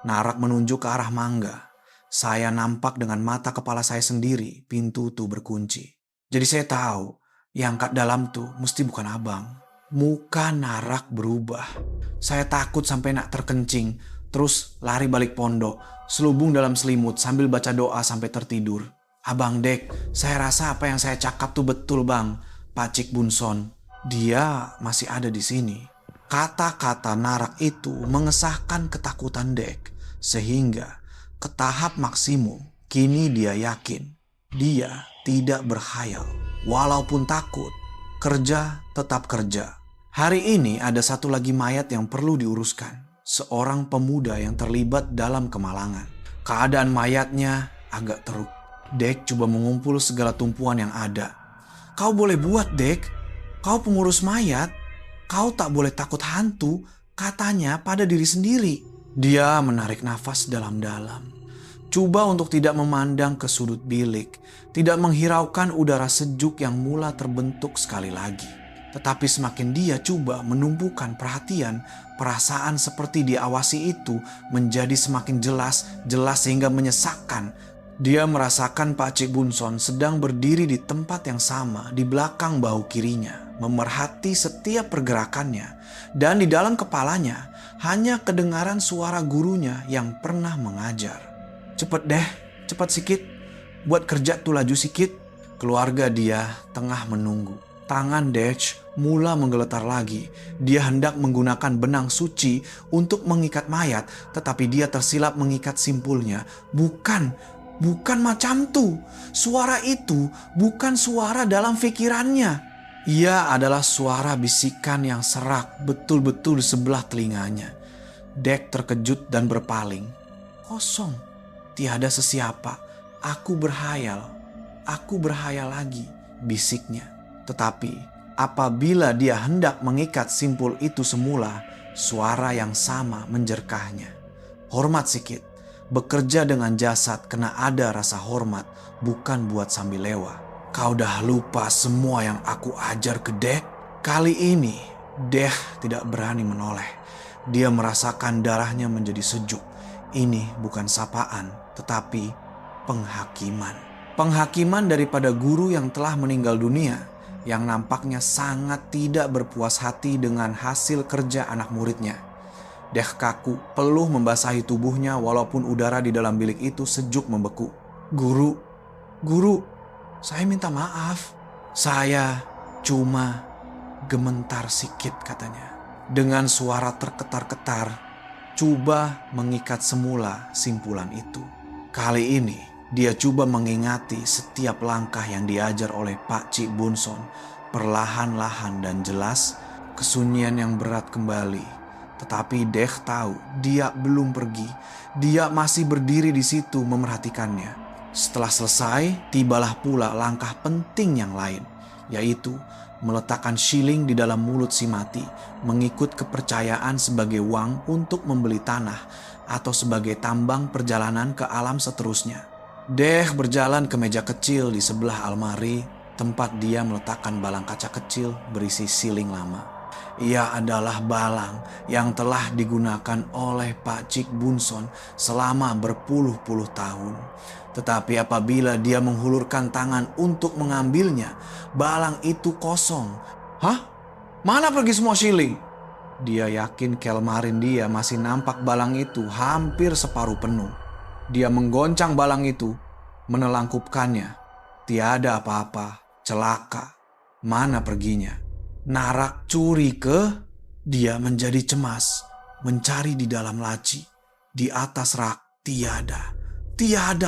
Narak menunjuk ke arah Mangga. "Saya nampak dengan mata kepala saya sendiri pintu itu berkunci. Jadi saya tahu yang kat dalam tuh mesti bukan abang." Muka Narak berubah. "Saya takut sampai nak terkencing. Terus lari balik pondok. Selubung dalam selimut sambil baca doa sampai tertidur. Abang Dech, saya rasa apa yang saya cakap tuh betul bang. Pak Cik Bunson, dia masih ada di sini." Kata-kata Narak itu mengesahkan ketakutan Dech. Sehingga ke tahap maksimum, kini dia yakin. Dia tidak berkhayal. Walaupun takut, kerja tetap kerja. Hari ini ada satu lagi mayat yang perlu diuruskan. Seorang pemuda yang terlibat dalam kemalangan. Keadaan mayatnya agak teruk. Dech coba mengumpul segala tumpuan yang ada. "Kau boleh buat, Dech. Kau pengurus mayat. Kau tak boleh takut hantu," katanya pada diri sendiri. Dia menarik nafas dalam-dalam. Coba untuk tidak memandang ke sudut bilik. Tidak menghiraukan udara sejuk yang mula terbentuk sekali lagi. Tetapi semakin dia coba menumpukan perhatian, perasaan seperti diawasi itu menjadi semakin jelas sehingga menyesakkan. Dia merasakan Pak Cik Bunson sedang berdiri di tempat yang sama di belakang bahu kirinya, memerhati setiap pergerakannya, dan di dalam kepalanya hanya kedengaran suara gurunya yang pernah mengajar. "Cepet deh, cepat sikit, buat kerja tuh laju sikit." Keluarga dia tengah menunggu. Tangan Dech mula menggeletar lagi. Dia hendak menggunakan benang suci untuk mengikat mayat, tetapi dia tersilap mengikat simpulnya. Bukan macam tu. Suara itu bukan suara dalam pikirannya. Ia adalah suara bisikan yang serak betul-betul di sebelah telinganya. Dek terkejut dan berpaling. Kosong, tiada sesiapa. Aku berhayal lagi, bisiknya. Tetapi apabila dia hendak mengikat simpul itu semula, suara yang sama menjerkahnya. Hormat sikit, bekerja dengan jasad kena ada rasa hormat, bukan buat sambil lewat. Kau dah lupa semua yang aku ajar ke Dek? Kali ini, Dek tidak berani menoleh. Dia merasakan darahnya menjadi sejuk. Ini bukan sapaan, tetapi penghakiman. Penghakiman daripada guru yang telah meninggal dunia, yang nampaknya sangat tidak berpuas hati dengan hasil kerja anak muridnya. Dek kaku, peluh membasahi tubuhnya walaupun udara di dalam bilik itu sejuk membeku. Guru, saya minta maaf. Saya cuma gementar sikit, katanya. Dengan suara terketar-ketar, coba mengikat semula simpulan itu. Kali ini, dia coba mengingati setiap langkah yang diajar oleh Pak Cik Bunson. Perlahan-lahan dan jelas, kesunyian yang berat kembali. Tetapi Dek tahu dia belum pergi. Dia masih berdiri di situ memerhatikannya. Setelah selesai, tibalah pula langkah penting yang lain, yaitu meletakkan shilling di dalam mulut si mati, mengikut kepercayaan sebagai uang untuk membeli tanah atau sebagai tambang perjalanan ke alam seterusnya. Dek berjalan ke meja kecil di sebelah almari, tempat dia meletakkan balang kaca kecil berisi shilling lama. Ia adalah balang yang telah digunakan oleh Pak Cik Bunson selama berpuluh-puluh tahun. Tetapi apabila dia menghulurkan tangan untuk mengambilnya, balang itu kosong. Hah? Mana pergi semua shilling? Dia yakin kelmarin dia masih nampak balang itu hampir separuh penuh. Dia menggoncang balang itu, menelangkupkannya. Tiada apa-apa, celaka. Mana perginya? Narak curi ke? Dia menjadi cemas, mencari di dalam laci. Di atas rak tiada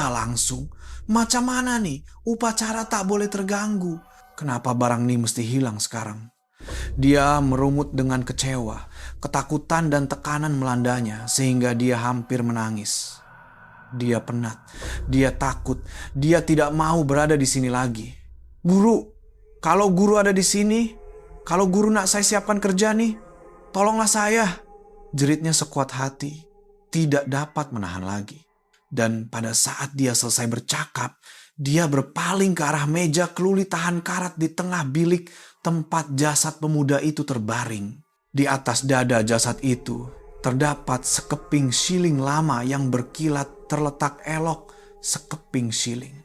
langsung. Macam mana nih? Upacara tak boleh terganggu. Kenapa barang ini mesti hilang sekarang? Dia merumut dengan kecewa. Ketakutan dan tekanan melandanya sehingga dia hampir menangis. Dia penat, dia takut, dia tidak mau berada di sini lagi. Guru, kalau guru ada di sini, kalau guru nak saya siapkan kerja nih, tolonglah saya. Jeritnya sekuat hati, tidak dapat menahan lagi. Dan pada saat dia selesai bercakap, dia berpaling ke arah meja kelulitahan karat di tengah bilik tempat jasad pemuda itu terbaring. Di atas dada jasad itu terdapat sekeping shilling lama yang berkilat terletak elok. Sekeping shilling.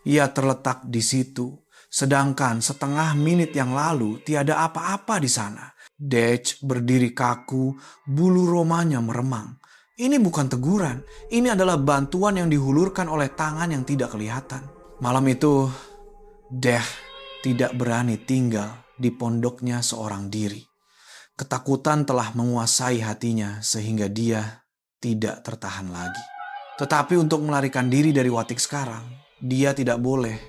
Ia terletak di situ. Sedangkan setengah menit yang lalu tiada apa-apa di sana. Dech berdiri kaku, bulu romanya meremang. Ini bukan teguran, ini adalah bantuan yang dihulurkan oleh tangan yang tidak kelihatan. Malam itu, Dech tidak berani tinggal di pondoknya seorang diri. Ketakutan telah menguasai hatinya sehingga dia tidak tertahan lagi. Tetapi untuk melarikan diri dari Watik sekarang, dia tidak boleh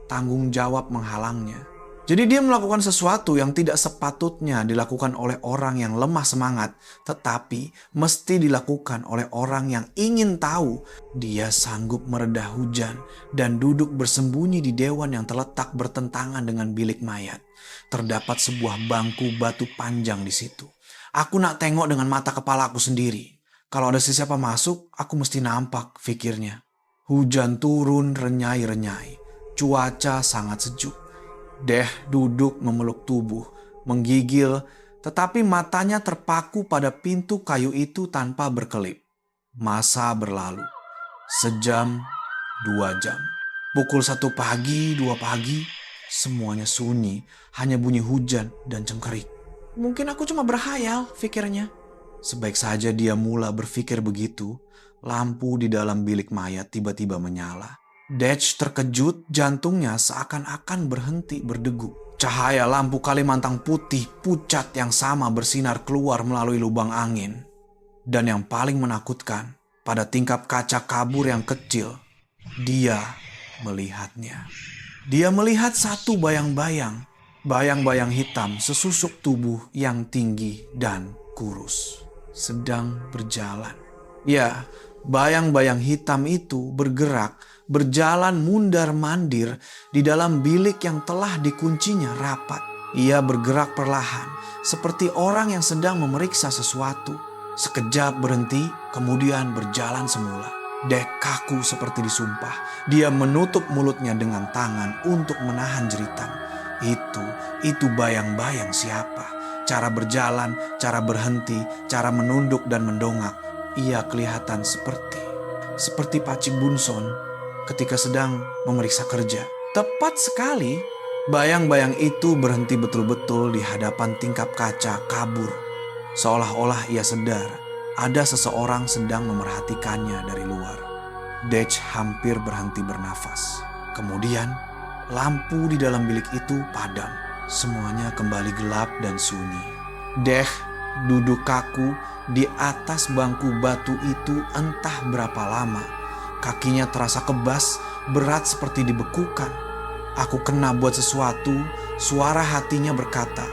tanggung jawab menghalangnya. Jadi dia melakukan sesuatu yang tidak sepatutnya dilakukan oleh orang yang lemah semangat, tetapi mesti dilakukan oleh orang yang ingin tahu. Dia sanggup meredah hujan dan duduk bersembunyi di dewan yang terletak bertentangan dengan bilik mayat. Terdapat sebuah bangku batu panjang di situ. Aku nak tengok dengan mata kepala aku sendiri. Kalau ada sesiapa masuk, aku mesti nampak, pikirnya. Hujan turun renyai-renyai. Cuaca sangat sejuk. Dech duduk memeluk tubuh, menggigil, tetapi matanya terpaku pada pintu kayu itu tanpa berkelip. Masa berlalu. Sejam, 2 jam. Pukul 1 pagi, 2 pagi, semuanya sunyi, hanya bunyi hujan dan cengkerik. Mungkin aku cuma berhayal, pikirnya. Sebaik saja dia mula berpikir begitu, lampu di dalam bilik mayat tiba-tiba menyala. Dech terkejut, jantungnya seakan-akan berhenti berdegup. Cahaya lampu Kalimantan putih pucat yang sama bersinar keluar melalui lubang angin. Dan yang paling menakutkan, pada tingkap kaca kabur yang kecil, dia melihatnya. Dia melihat satu bayang-bayang. Bayang-bayang hitam sesusuk tubuh yang tinggi dan kurus sedang berjalan. Ya, bayang-bayang hitam itu bergerak, berjalan mundar-mandir di dalam bilik yang telah dikuncinya rapat. Ia bergerak perlahan, seperti orang yang sedang memeriksa sesuatu. Sekejap berhenti, kemudian berjalan semula. Dek kaku seperti disumpah. Dia menutup mulutnya dengan tangan untuk menahan jeritan. Itu bayang-bayang siapa? Cara berjalan, cara berhenti, cara menunduk dan mendongak. Ia kelihatan seperti Pacik Bunson ketika sedang memeriksa kerja. Tepat sekali, bayang-bayang itu berhenti betul-betul di hadapan tingkap kaca kabur. Seolah-olah ia sadar ada seseorang sedang memerhatikannya dari luar. Dej hampir berhenti bernafas. Kemudian, lampu di dalam bilik itu padam. Semuanya kembali gelap dan sunyi. Dej duduk kaku di atas bangku batu itu entah berapa lama. Kakinya terasa kebas, berat seperti dibekukan. Aku kena buat sesuatu, suara hatinya berkata,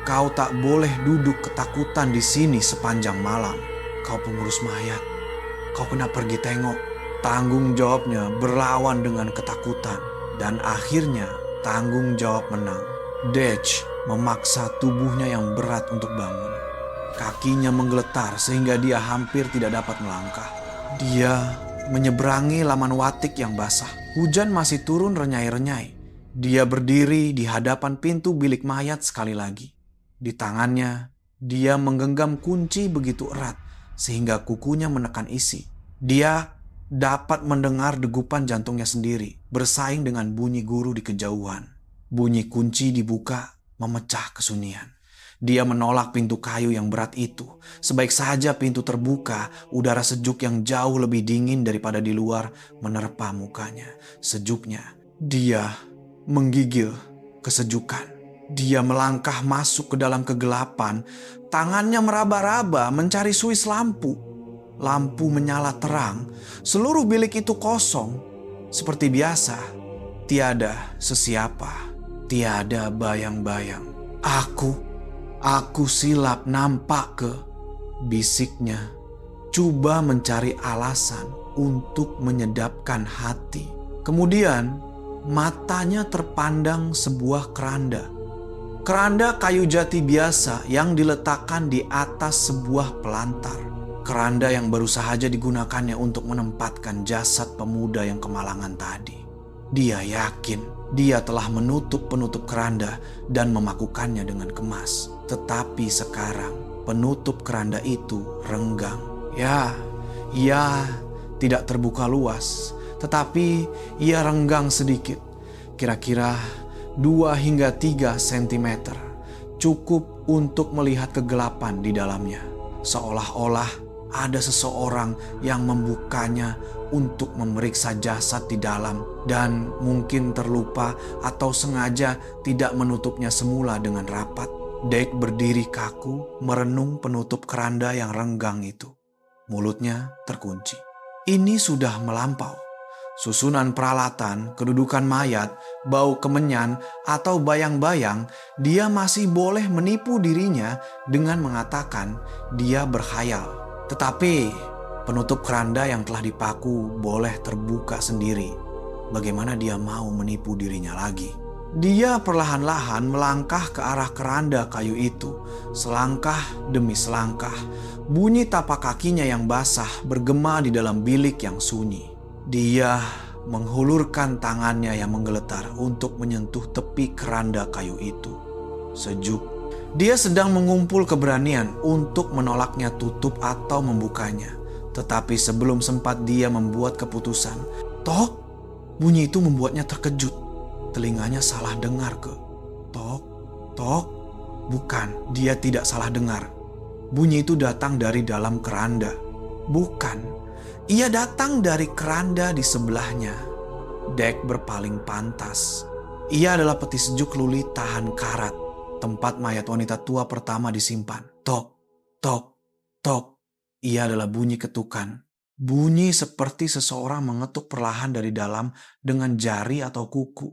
"Kau tak boleh duduk ketakutan di sini sepanjang malam. Kau pengurus mayat, kau kena pergi tengok." Tanggung jawabnya berlawan dengan ketakutan, dan akhirnya tanggung jawab menang. Dej memaksa tubuhnya yang berat untuk bangun. Kakinya menggeletar sehingga dia hampir tidak dapat melangkah. Dia menyeberangi laman watik yang basah. Hujan masih turun renyai-renyai. Dia berdiri di hadapan pintu bilik mayat sekali lagi. Di tangannya, dia menggenggam kunci begitu erat sehingga kukunya menekan isi. Dia dapat mendengar degupan jantungnya sendiri bersaing dengan bunyi guru di kejauhan. Bunyi kunci dibuka memecah kesunyian. Dia menolak pintu kayu yang berat itu. Sebaik saja pintu terbuka, udara sejuk yang jauh lebih dingin daripada di luar menerpa mukanya. Sejuknya, dia menggigil kesejukan. Dia melangkah masuk ke dalam kegelapan. Tangannya meraba-raba mencari suis lampu. Lampu menyala terang. Seluruh bilik itu kosong. Seperti biasa, tiada sesiapa. Tiada bayang-bayang. Aku silap nampak ke, bisiknya. Coba mencari alasan untuk menyedapkan hati. Kemudian matanya terpandang sebuah keranda. Keranda kayu jati biasa yang diletakkan di atas sebuah pelantar. Keranda yang baru saja digunakannya untuk menempatkan jasad pemuda yang kemalangan tadi. Dia yakin dia telah menutup penutup keranda dan memakukannya dengan kemas. Tetapi sekarang penutup keranda itu renggang. Ya, tidak terbuka luas, tetapi ia renggang sedikit. Kira-kira 2 hingga 3 sentimeter. Cukup untuk melihat kegelapan di dalamnya. Seolah-olah ada seseorang yang membukanya untuk memeriksa jasad di dalam dan mungkin terlupa atau sengaja tidak menutupnya semula dengan rapat. Dej berdiri kaku merenung penutup keranda yang renggang itu. Mulutnya terkunci. Ini sudah melampau. Susunan peralatan, kedudukan mayat, bau kemenyan, atau bayang-bayang, dia masih boleh menipu dirinya dengan mengatakan dia berkhayal. Tetapi penutup keranda yang telah dipaku boleh terbuka sendiri. Bagaimana dia mau menipu dirinya lagi? Dia perlahan-lahan melangkah ke arah keranda kayu itu. Selangkah demi selangkah, bunyi tapak kakinya yang basah bergema di dalam bilik yang sunyi. Dia menghulurkan tangannya yang menggeletar untuk menyentuh tepi keranda kayu itu. Sejuk. Dia sedang mengumpul keberanian untuk menolaknya tutup atau membukanya. Tetapi sebelum sempat dia membuat keputusan, tok, bunyi itu membuatnya terkejut. Telinganya salah dengar ke. Tok, bukan, dia tidak salah dengar. Bunyi itu datang dari dalam keranda. Bukan, ia datang dari keranda di sebelahnya. Dej berpaling pantas. Ia adalah peti sejuk luli tahan karat, tempat mayat wanita tua pertama disimpan. Tok, tok, tok. Ia adalah bunyi ketukan. Bunyi seperti seseorang mengetuk perlahan dari dalam dengan jari atau kuku.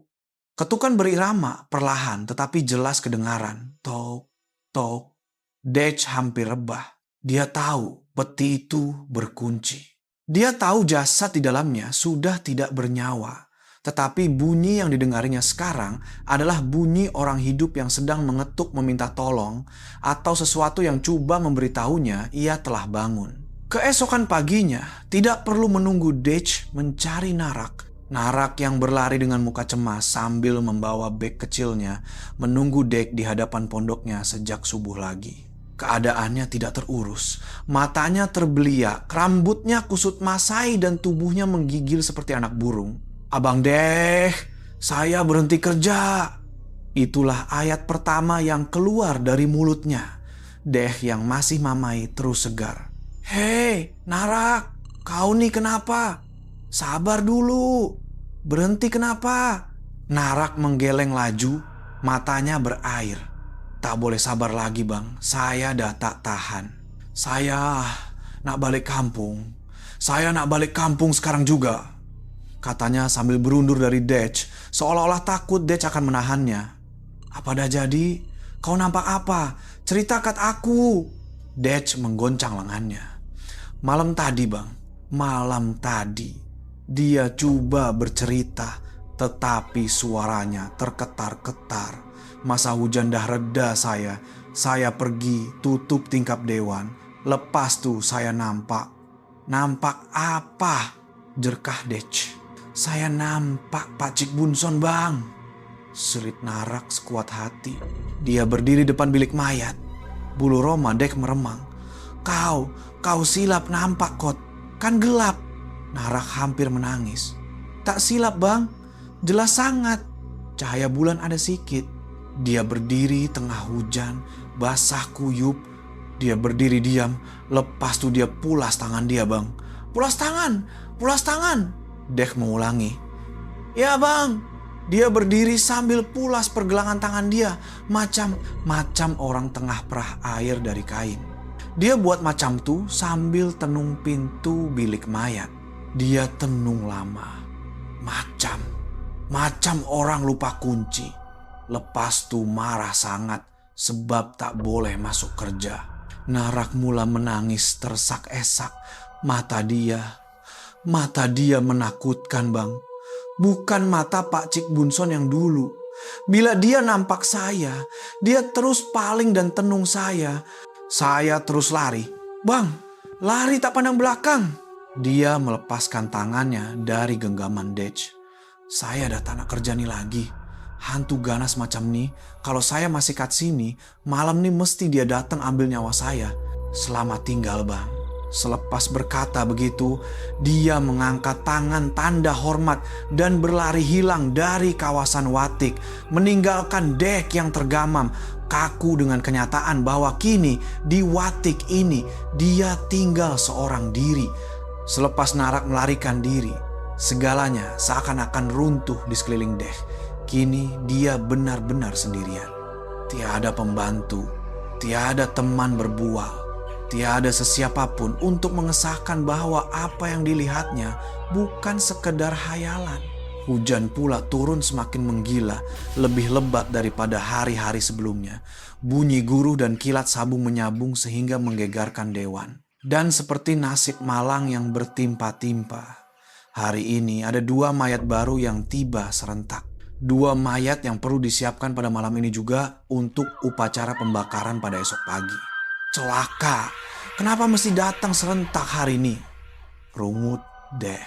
Ketukan berirama, perlahan tetapi jelas kedengaran. Tok, tok. Dej hampir rebah. Dia tahu peti itu berkunci. Dia tahu jasad di dalamnya sudah tidak bernyawa. Tetapi bunyi yang didengarnya sekarang adalah bunyi orang hidup yang sedang mengetuk meminta tolong atau sesuatu yang coba memberitahunya ia telah bangun. Keesokan paginya, tidak perlu menunggu Dej mencari Narak. Narak yang berlari dengan muka cemas sambil membawa beg kecilnya menunggu Dej di hadapan pondoknya sejak subuh lagi. Keadaannya tidak terurus, matanya terbeliak, rambutnya kusut masai dan tubuhnya menggigil seperti anak burung. "Abang Dej, saya berhenti kerja." Itulah ayat pertama yang keluar dari mulutnya. Dej yang masih mamai terus segar. "Hei, Narak, kau nih kenapa? Sabar dulu. Berhenti kenapa?" Narak menggeleng laju, matanya berair. "Tak boleh sabar lagi bang, saya dah tak tahan. Saya nak balik kampung. Saya nak balik kampung sekarang juga," katanya sambil berundur dari Dej, seolah-olah takut Dej akan menahannya. "Apa dah jadi? Kau nampak apa? Ceritakan aku." Dej menggoncang lengannya. "Malam tadi bang, malam tadi." Dia coba bercerita, tetapi suaranya terketar-ketar. "Masa hujan dah reda saya pergi tutup tingkap dewan. Lepas tu saya nampak." "Nampak apa?" jerkah Dej. "Saya nampak Pak Cik Bunson bang," serit Narak sekuat hati. Dia berdiri depan bilik mayat. Bulu roma Dej meremang. Kau silap nampak kot, kan gelap." Narak hampir menangis. "Tak silap bang, jelas sangat. Cahaya bulan ada sikit." Dia berdiri tengah hujan, basah kuyup. Dia berdiri diam, lepas tu dia pulas tangan dia bang. Pulas tangan, pulas tangan." Dej mengulangi. "Ya bang." Dia berdiri sambil pulas pergelangan tangan dia, macam orang tengah perah air dari kain. Dia buat macam tu sambil tenung pintu bilik mayat. Dia tenung lama, macam orang lupa kunci. Lepas tu marah sangat sebab tak boleh masuk kerja. Narak mula menangis tersak-esak. Mata dia menakutkan bang. Bukan mata Pak Cik Bunson yang dulu. Bila dia nampak saya, dia terus paling dan tenung saya. Saya terus lari. "Bang, lari tak pandang belakang." Dia melepaskan tangannya dari genggaman Dej. "Saya dah tak nak kerja ni lagi. Hantu ganas macam ni, kalau saya masih kat sini, malam ni mesti dia datang ambil nyawa saya. Selamat tinggal bang." Selepas berkata begitu, dia mengangkat tangan tanda hormat dan berlari hilang dari kawasan Watik, meninggalkan Dej yang tergamam, kaku dengan kenyataan bahwa kini di Watik ini dia tinggal seorang diri. Selepas Narak melarikan diri, segalanya seakan-akan runtuh di sekeliling Dej. Kini dia benar-benar sendirian. Tiada pembantu, tiada teman berbual, tiada sesiapapun untuk mengesahkan bahwa apa yang dilihatnya bukan sekedar hayalan. Hujan pula turun semakin menggila, lebih lebat daripada hari-hari sebelumnya. Bunyi guruh dan kilat sabung menyabung sehingga menggegarkan dewan. Dan seperti nasib malang yang bertimpa-timpa, hari ini ada 2 mayat baru yang tiba serentak. 2 mayat yang perlu disiapkan pada malam ini juga untuk upacara pembakaran pada esok pagi. Celaka, kenapa mesti datang serentak hari ini? Rungut Dej.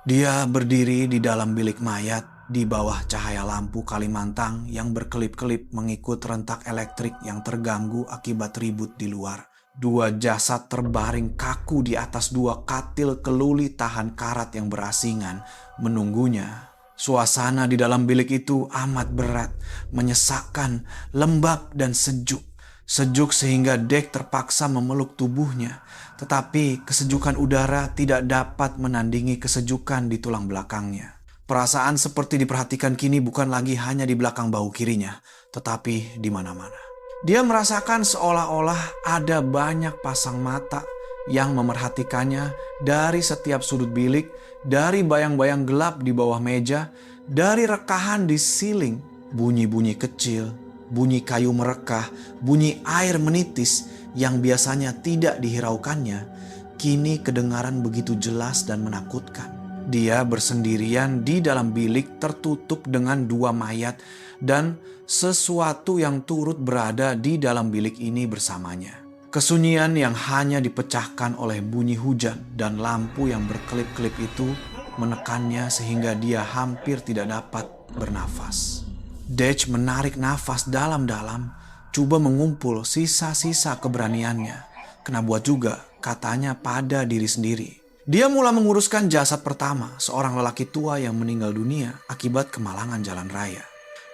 Dia berdiri di dalam bilik mayat di bawah cahaya lampu Kalimantan yang berkelip-kelip mengikut rentak elektrik yang terganggu akibat ribut di luar. 2 jasad terbaring kaku di atas 2 katil keluli tahan karat yang berasingan menunggunya. Suasana di dalam bilik itu amat berat, menyesakkan, lembab dan sejuk. Sejuk sehingga Dej terpaksa memeluk tubuhnya. Tetapi kesejukan udara tidak dapat menandingi kesejukan di tulang belakangnya. Perasaan seperti diperhatikan kini bukan lagi hanya di belakang bahu kirinya, tetapi di mana-mana. Dia merasakan seolah-olah ada banyak pasang mata yang memerhatikannya dari setiap sudut bilik, dari bayang-bayang gelap di bawah meja, dari rekahan di siling, bunyi-bunyi kecil, bunyi kayu merekah, bunyi air menitis yang biasanya tidak dihiraukannya, kini kedengaran begitu jelas dan menakutkan. Dia bersendirian di dalam bilik tertutup dengan 2 mayat dan sesuatu yang turut berada di dalam bilik ini bersamanya. Kesunyian yang hanya dipecahkan oleh bunyi hujan dan lampu yang berkelip-kelip itu menekannya sehingga dia hampir tidak dapat bernafas. Dej menarik nafas dalam-dalam, coba mengumpul sisa-sisa keberaniannya. Kena buat juga, katanya pada diri sendiri. Dia mulai menguruskan jasad pertama, seorang lelaki tua yang meninggal dunia akibat kemalangan jalan raya.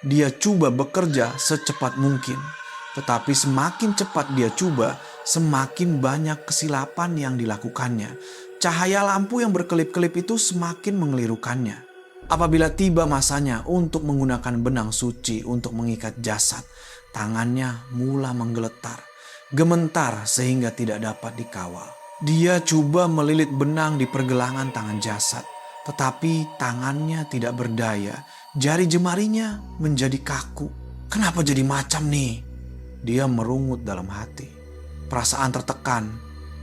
Dia coba bekerja secepat mungkin, tetapi semakin cepat dia coba, semakin banyak kesilapan yang dilakukannya. Cahaya lampu yang berkelip-kelip itu semakin mengelirukannya. Apabila tiba masanya untuk menggunakan benang suci untuk mengikat jasad, tangannya mulai menggeletar, gemetar sehingga tidak dapat dikawal. Dia coba melilit benang di pergelangan tangan jasad, tetapi tangannya tidak berdaya. Jari jemarinya menjadi kaku. Kenapa jadi macam nih? Dia merungut dalam hati. Perasaan tertekan,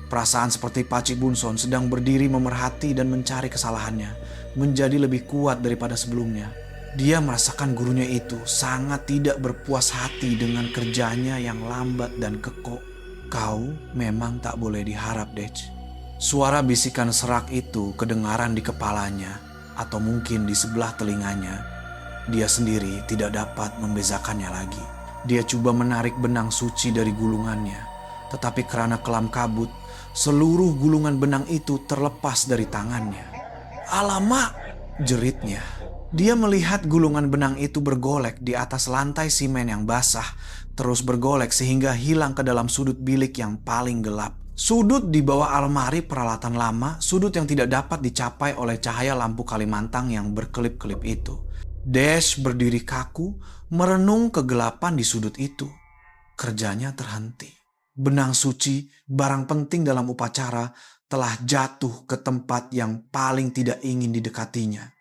perasaan seperti Pak Cik Bunson sedang berdiri memerhati dan mencari kesalahannya, menjadi lebih kuat daripada sebelumnya. Dia merasakan gurunya itu sangat tidak berpuas hati dengan kerjanya yang lambat dan kekok. Kau memang tak boleh diharap, Dej. Suara bisikan serak itu kedengaran di kepalanya atau mungkin di sebelah telinganya. Dia sendiri tidak dapat membezakannya lagi. Dia coba menarik benang suci dari gulungannya, tetapi karena kelam kabut, seluruh gulungan benang itu terlepas dari tangannya. "Alamak!" jeritnya. Dia melihat gulungan benang itu bergolek di atas lantai simen yang basah, terus bergolek sehingga hilang ke dalam sudut bilik yang paling gelap. Sudut di bawah almari peralatan lama, sudut yang tidak dapat dicapai oleh cahaya lampu Kalimantan yang berkelip-kelip itu. Dej berdiri kaku, merenung kegelapan di sudut itu. Kerjanya terhenti. Benang suci, barang penting dalam upacara, telah jatuh ke tempat yang paling tidak ingin didekatinya.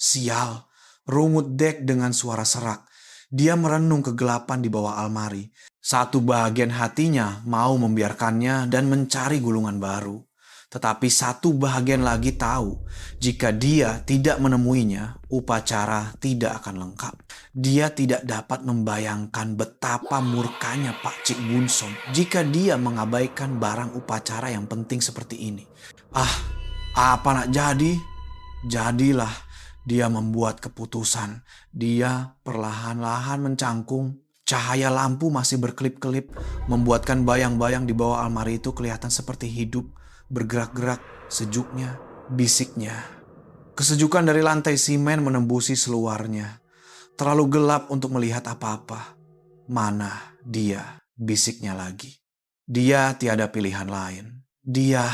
"Sial," rungut Dej dengan suara serak. Dia merenung kegelapan di bawah almari. Satu bahagian hatinya mau membiarkannya dan mencari gulungan baru. Tetapi satu bahagian lagi tahu, jika dia tidak menemuinya, upacara tidak akan lengkap. Dia tidak dapat membayangkan betapa murkanya Pak Cik Bunson jika dia mengabaikan barang upacara yang penting seperti ini. Apa nak jadi? Jadilah. Dia membuat keputusan. Dia perlahan-lahan mencangkung. Cahaya lampu masih berkelip-kelip, membuatkan bayang-bayang di bawah almari itu kelihatan seperti hidup, bergerak-gerak, sejuknya, bisiknya. Kesejukan dari lantai simen menembusi seluarnya. Terlalu gelap untuk melihat apa-apa. "Mana dia?" bisiknya lagi. Dia tiada pilihan lain. Dia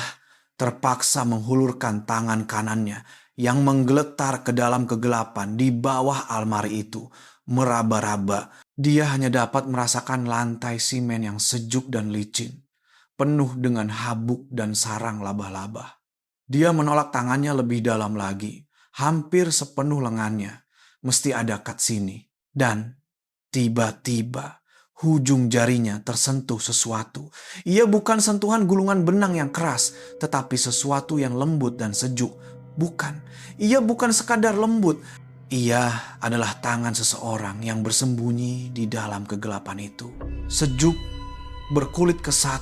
terpaksa menghulurkan tangan kanannya yang menggeletar ke dalam kegelapan di bawah almari itu, meraba-raba. Dia hanya dapat merasakan lantai simen yang sejuk dan licin, penuh dengan habuk dan sarang laba-laba. Dia menolak tangannya lebih dalam lagi, hampir sepenuh lengannya. Mesti ada kat sini. Dan tiba-tiba hujung jarinya tersentuh sesuatu. Ia bukan sentuhan gulungan benang yang keras, tetapi sesuatu yang lembut dan sejuk. Bukan, ia bukan sekadar lembut. Ia adalah tangan seseorang yang bersembunyi di dalam kegelapan itu. Sejuk, berkulit kesat,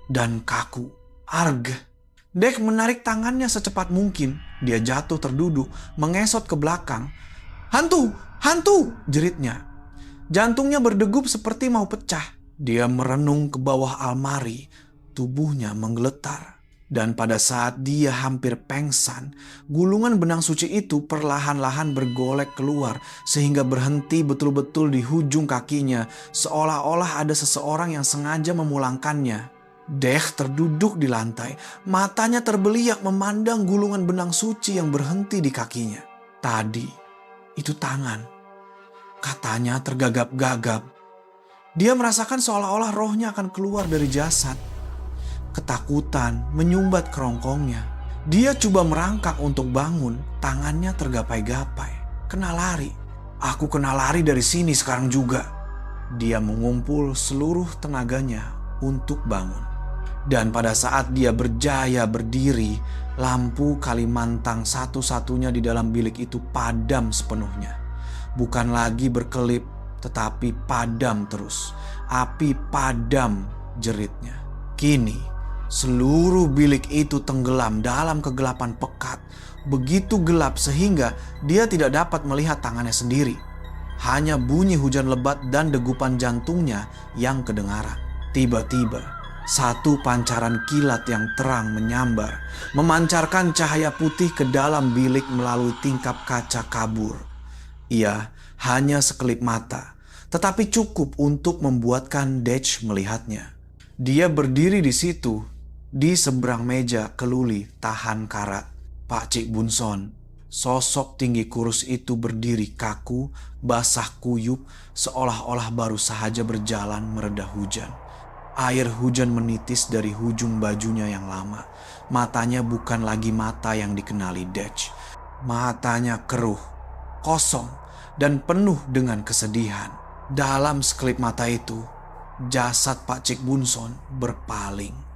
dan kaku. Arg. Dej menarik tangannya secepat mungkin. Dia jatuh terduduk, mengesot ke belakang. "Hantu! Hantu!" jeritnya. Jantungnya berdegup seperti mau pecah. Dia merenung ke bawah almari. Tubuhnya menggeletar. Dan pada saat dia hampir pengsan, gulungan benang suci itu perlahan-lahan bergolek keluar sehingga berhenti betul-betul di hujung kakinya, seolah-olah ada seseorang yang sengaja memulangkannya. Dej terduduk di lantai, matanya terbeliak memandang gulungan benang suci yang berhenti di kakinya. Tadi, itu tangan. Katanya tergagap-gagap. Dia merasakan seolah-olah rohnya akan keluar dari jasad. Ketakutan menyumbat kerongkongnya. Dia coba merangkak untuk bangun, tangannya tergapai-gapai. Kena lari. Aku kena lari dari sini sekarang juga. Dia mengumpul seluruh tenaganya untuk bangun. Dan pada saat dia berjaya berdiri, lampu Kalimantan satu-satunya di dalam bilik itu padam sepenuhnya. Bukan lagi berkelip, tetapi padam terus. Api padam jeritnya. Kini, seluruh bilik itu tenggelam dalam kegelapan pekat. Begitu gelap sehingga dia tidak dapat melihat tangannya sendiri. Hanya bunyi hujan lebat dan degupan jantungnya yang kedengaran. Tiba-tiba, satu pancaran kilat yang terang menyambar, memancarkan cahaya putih ke dalam bilik melalui tingkap kaca kabur. Ia hanya sekelip mata, tetapi cukup untuk membuatkan Dej melihatnya. Dia berdiri di situ, di seberang meja keluli tahan karat. Pak Cik Bunson, sosok tinggi kurus itu berdiri kaku, basah kuyup, seolah-olah baru saja berjalan mereda hujan. Air hujan menitis dari ujung bajunya yang lama. Matanya bukan lagi mata yang dikenali Dej. Matanya keruh, kosong, dan penuh dengan kesedihan. Dalam sekelip mata itu, jasad Pak Cik Bunson berpaling.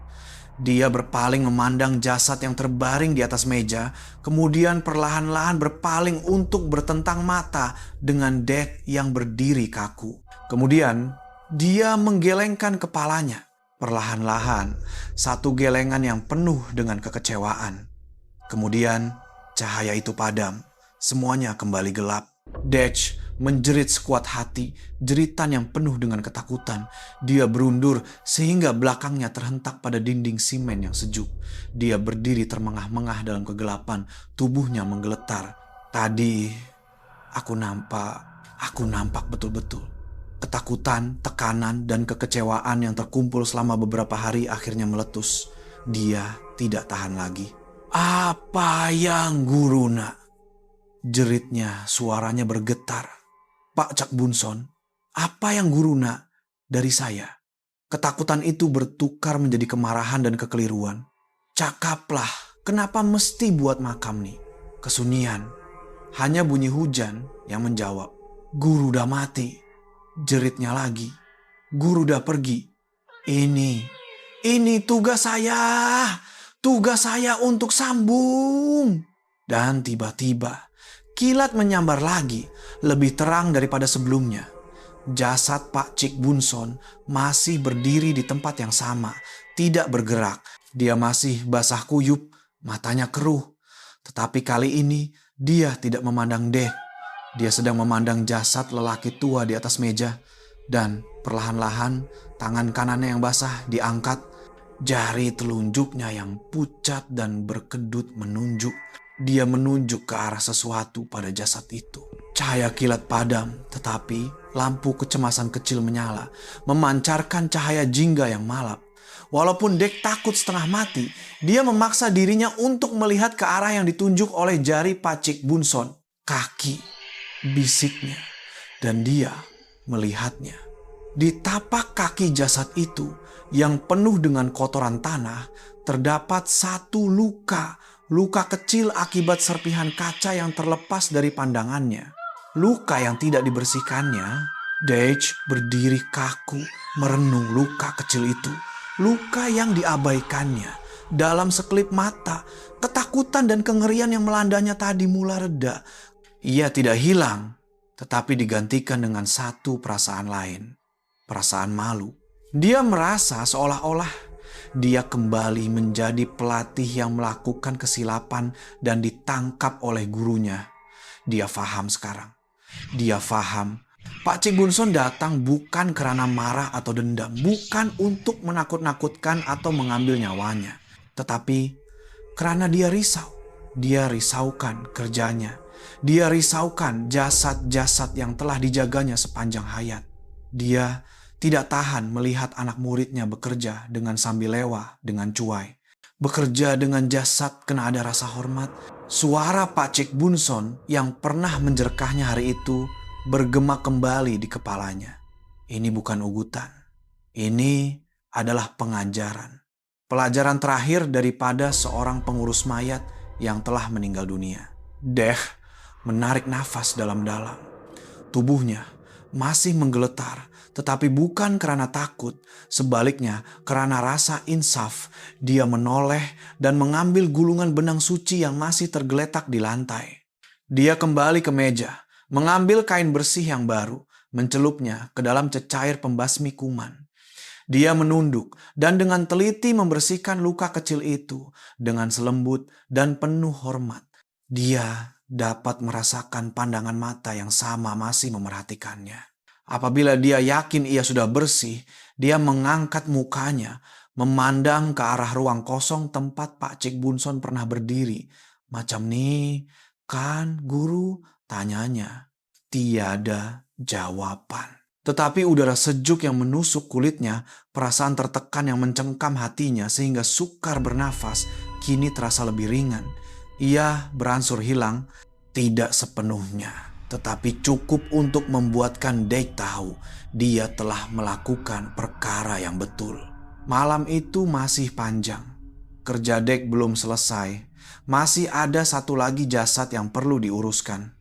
Dia berpaling memandang jasad yang terbaring di atas meja, kemudian perlahan-lahan berpaling untuk bertentang mata dengan Dej yang berdiri kaku. Kemudian, dia menggelengkan kepalanya. Perlahan-lahan, satu gelengan yang penuh dengan kekecewaan. Kemudian, cahaya itu padam. Semuanya kembali gelap. Dej menjerit sekuat hati, jeritan yang penuh dengan ketakutan. Dia berundur sehingga belakangnya terhentak pada dinding simen yang sejuk. Dia berdiri termengah-mengah dalam kegelapan, tubuhnya menggeletar. Tadi, aku nampak betul-betul. Ketakutan, tekanan, dan kekecewaan yang terkumpul selama beberapa hari akhirnya meletus. Dia tidak tahan lagi. Apa yang guruna? Jeritnya, suaranya bergetar. Pak Cak Bunson, apa yang guruna dari saya? Ketakutan itu bertukar menjadi kemarahan dan kekeliruan. Cakaplah, kenapa mesti buat makam nih? Kesunyian. Hanya bunyi hujan yang menjawab. Guru udah mati. Jeritnya lagi. Guru udah pergi. Ini tugas saya. Tugas saya untuk sambung. Dan tiba-tiba, kilat menyambar lagi, lebih terang daripada sebelumnya. Jasad Pak Cik Bunson masih berdiri di tempat yang sama, tidak bergerak. Dia masih basah kuyup, matanya keruh. Tetapi kali ini, dia tidak memandang Dej. Dia sedang memandang jasad lelaki tua di atas meja. Dan perlahan-lahan tangan kanannya yang basah diangkat. Jari telunjuknya yang pucat dan berkedut menunjuk. Dia menunjuk ke arah sesuatu pada jasad itu. Cahaya kilat padam, tetapi lampu kecemasan kecil menyala, memancarkan cahaya jingga yang malap. Walaupun Dej takut setengah mati, dia memaksa dirinya untuk melihat ke arah yang ditunjuk oleh jari Pak Cik Bunson. Kaki. Bisiknya, dan dia melihatnya. Di tapak kaki jasad itu yang penuh dengan kotoran tanah, terdapat satu luka kecil akibat serpihan kaca yang terlepas dari pandangannya. Luka yang tidak dibersihkannya. Dej berdiri kaku merenung luka kecil itu. Luka yang diabaikannya. Dalam sekelip mata, ketakutan dan kengerian yang melandanya tadi mulai reda. Ia tidak hilang, tetapi digantikan dengan satu perasaan lain. Perasaan malu. Dia merasa seolah-olah dia kembali menjadi pelatih yang melakukan kesilapan dan ditangkap oleh gurunya. Dia faham sekarang. Dia faham. Pak Cik Bunson datang bukan karena marah atau dendam. Bukan untuk menakut-nakutkan atau mengambil nyawanya. Tetapi karena dia risau. Dia risaukan kerjanya. Dia risaukan jasad-jasad yang telah dijaganya sepanjang hayat. Dia tidak tahan melihat anak muridnya bekerja dengan sambil lewa, dengan cuai. Bekerja dengan jasad kena ada rasa hormat, Suara Pak Cik Bunson yang pernah menjerkahnya hari itu bergema kembali di kepalanya. Ini bukan ugutan. Ini adalah pengajaran. Pelajaran terakhir daripada seorang pengurus mayat yang telah meninggal dunia. Dech menarik nafas dalam-dalam. Tubuhnya masih menggeletar, tetapi bukan karena takut. Sebaliknya, karena rasa insaf, dia menoleh dan mengambil gulungan benang suci yang masih tergeletak di lantai. Dia kembali ke meja, mengambil kain bersih yang baru, mencelupnya ke dalam cecair pembasmi kuman. Dia menunduk dan dengan teliti membersihkan luka kecil itu dengan selembut dan penuh hormat. Dia dapat merasakan pandangan mata yang sama masih memerhatikannya. Apabila dia yakin ia sudah bersih, dia mengangkat mukanya, memandang ke arah ruang kosong tempat Pak Cik Bunson pernah berdiri. Macam nih, kan guru? Tanyanya. Tiada jawaban. Tetapi udara sejuk yang menusuk kulitnya, perasaan tertekan yang mencengkam hatinya sehingga sukar bernafas, kini terasa lebih ringan. Ia beransur hilang, tidak sepenuhnya, tetapi cukup untuk membuatkan Dech tahu dia telah melakukan perkara yang betul. Malam itu masih panjang. Kerja Dech belum selesai. Masih ada satu lagi jasad yang perlu diuruskan.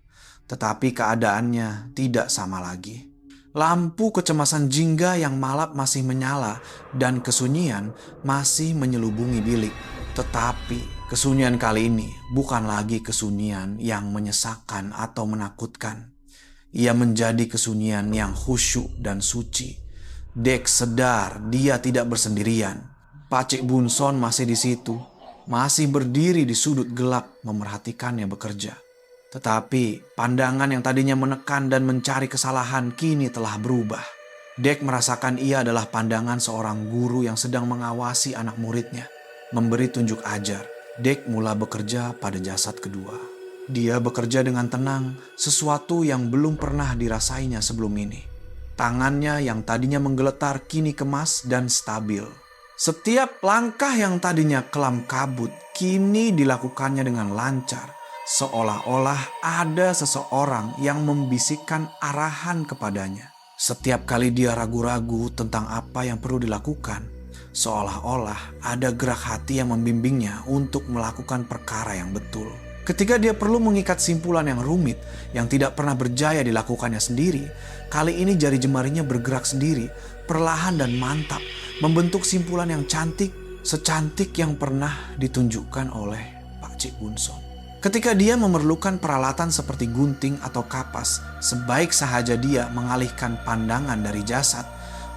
Tetapi keadaannya tidak sama lagi. Lampu kecemasan jingga yang malap masih menyala dan kesunyian masih menyelubungi bilik. Tetapi kesunyian kali ini bukan lagi kesunyian yang menyesakan atau menakutkan. Ia menjadi kesunyian yang khusyuk dan suci. Dech sadar dia tidak bersendirian. Pak Cik Bunson masih di situ, masih berdiri di sudut gelap memerhatikannya bekerja. Tetapi pandangan yang tadinya menekan dan mencari kesalahan kini telah berubah. Dech merasakan ia adalah pandangan seorang guru yang sedang mengawasi anak muridnya, memberi tunjuk ajar. Dech mulai bekerja pada jasad kedua. Dia bekerja dengan tenang, sesuatu yang belum pernah dirasainya sebelum ini. Tangannya yang tadinya menggeletar kini kemas dan stabil. Setiap langkah yang tadinya kelam kabut kini dilakukannya dengan lancar. Seolah-olah ada seseorang yang membisikkan arahan kepadanya. Setiap kali dia ragu-ragu tentang apa yang perlu dilakukan, seolah-olah ada gerak hati yang membimbingnya untuk melakukan perkara yang betul. Ketika dia perlu mengikat simpulan yang rumit, yang tidak pernah berjaya dilakukannya sendiri, kali ini jari jemarinya bergerak sendiri, perlahan dan mantap, membentuk simpulan yang cantik, secantik yang pernah ditunjukkan oleh Pak Cik Bunson. Ketika dia memerlukan peralatan seperti gunting atau kapas, sebaik sahaja dia mengalihkan pandangan dari jasad,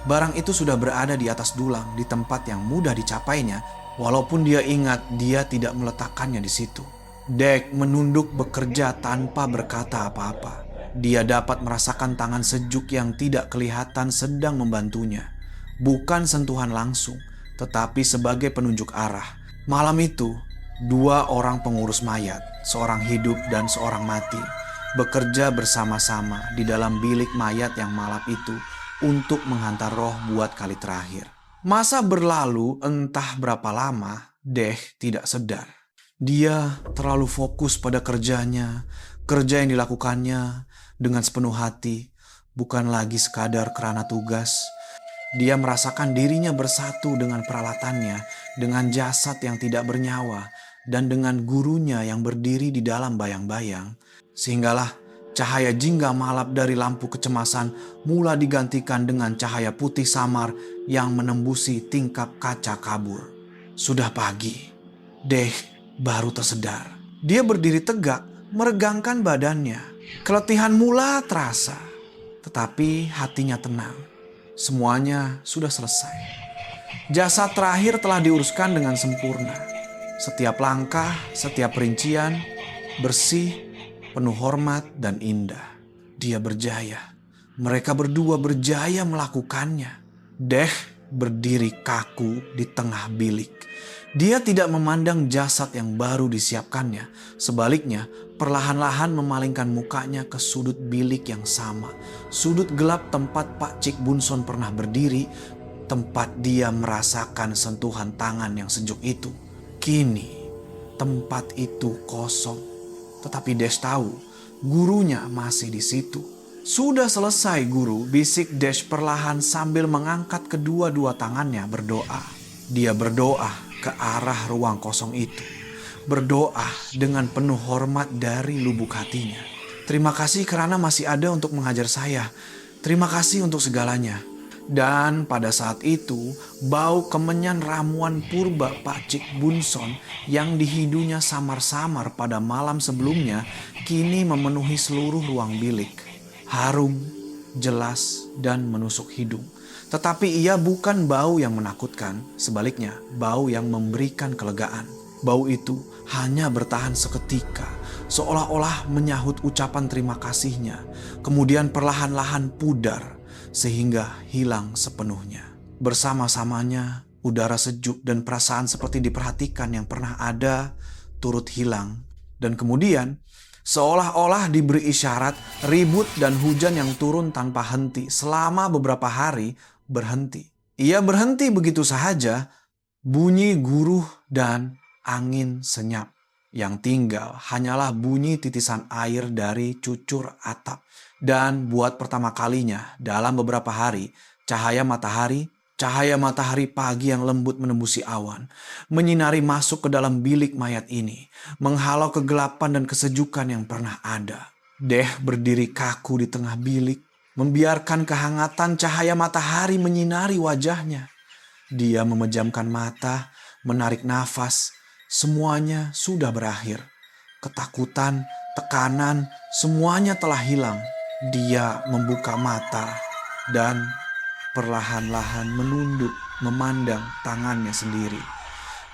barang itu sudah berada di atas dulang di tempat yang mudah dicapainya, walaupun dia ingat dia tidak meletakkannya di situ. Dech menunduk bekerja tanpa berkata apa-apa. Dia dapat merasakan tangan sejuk yang tidak kelihatan sedang membantunya. Bukan sentuhan langsung, tetapi sebagai penunjuk arah. Malam itu, dua orang pengurus mayat, seorang hidup dan seorang mati, bekerja bersama-sama di dalam bilik mayat yang malap itu untuk menghantar roh buat kali terakhir. Masa berlalu entah berapa lama, Dech tidak sadar. Dia terlalu fokus pada kerjanya, kerja yang dilakukannya dengan sepenuh hati, bukan lagi sekadar kerana tugas. Dia merasakan dirinya bersatu dengan peralatannya, dengan jasad yang tidak bernyawa, dan dengan gurunya yang berdiri di dalam bayang-bayang. Sehinggalah cahaya jingga malap dari lampu kecemasan mulai digantikan dengan cahaya putih samar yang menembusi tingkap kaca kabur. Sudah pagi. Dech baru tersedar. Dia berdiri tegak, meregangkan badannya. Keletihan mula terasa, tetapi hatinya tenang. Semuanya sudah selesai. Jasad terakhir telah diuruskan dengan sempurna. Setiap langkah, setiap perincian, bersih, penuh hormat dan indah. Dia berjaya. Mereka berdua berjaya melakukannya. Dech berdiri kaku di tengah bilik. Dia tidak memandang jasad yang baru disiapkannya. Sebaliknya, perlahan-lahan memalingkan mukanya ke sudut bilik yang sama. Sudut gelap tempat Pak Cik Bunson pernah berdiri, tempat dia merasakan sentuhan tangan yang sejuk itu. Kini, tempat itu kosong. Tetapi Dash tahu gurunya masih di situ. Sudah selesai guru, bisik Dash perlahan sambil mengangkat kedua-dua tangannya berdoa. Dia berdoa ke arah ruang kosong itu. Berdoa dengan penuh hormat dari lubuk hatinya. Terima kasih karena masih ada untuk mengajar saya. Terima kasih untuk segalanya. Dan pada saat itu, bau kemenyan ramuan purba Pak Cik Bunson yang dihidunya samar-samar pada malam sebelumnya kini memenuhi seluruh ruang bilik. Harum, jelas, dan menusuk hidung. Tetapi ia bukan bau yang menakutkan, sebaliknya bau yang memberikan kelegaan. Bau itu hanya bertahan seketika, seolah-olah menyahut ucapan terima kasihnya, kemudian perlahan-lahan pudar sehingga hilang sepenuhnya. Bersama-samanya, udara sejuk dan perasaan seperti diperhatikan yang pernah ada turut hilang. Dan kemudian, seolah-olah diberi isyarat, ribut dan hujan yang turun tanpa henti selama beberapa hari berhenti. Ia berhenti begitu saja, bunyi guruh dan angin senyap. Yang tinggal hanyalah bunyi titisan air dari cucur atap. Dan buat pertama kalinya dalam beberapa hari, cahaya matahari pagi yang lembut menembusi awan, menyinari masuk ke dalam bilik mayat ini, menghalau kegelapan dan kesejukan yang pernah ada. Deh berdiri kaku di tengah bilik, membiarkan kehangatan cahaya matahari menyinari wajahnya. Dia memejamkan mata, menarik nafas, semuanya sudah berakhir. Ketakutan, tekanan, semuanya telah hilang. Dia membuka mata dan perlahan-lahan menunduk memandang tangannya sendiri.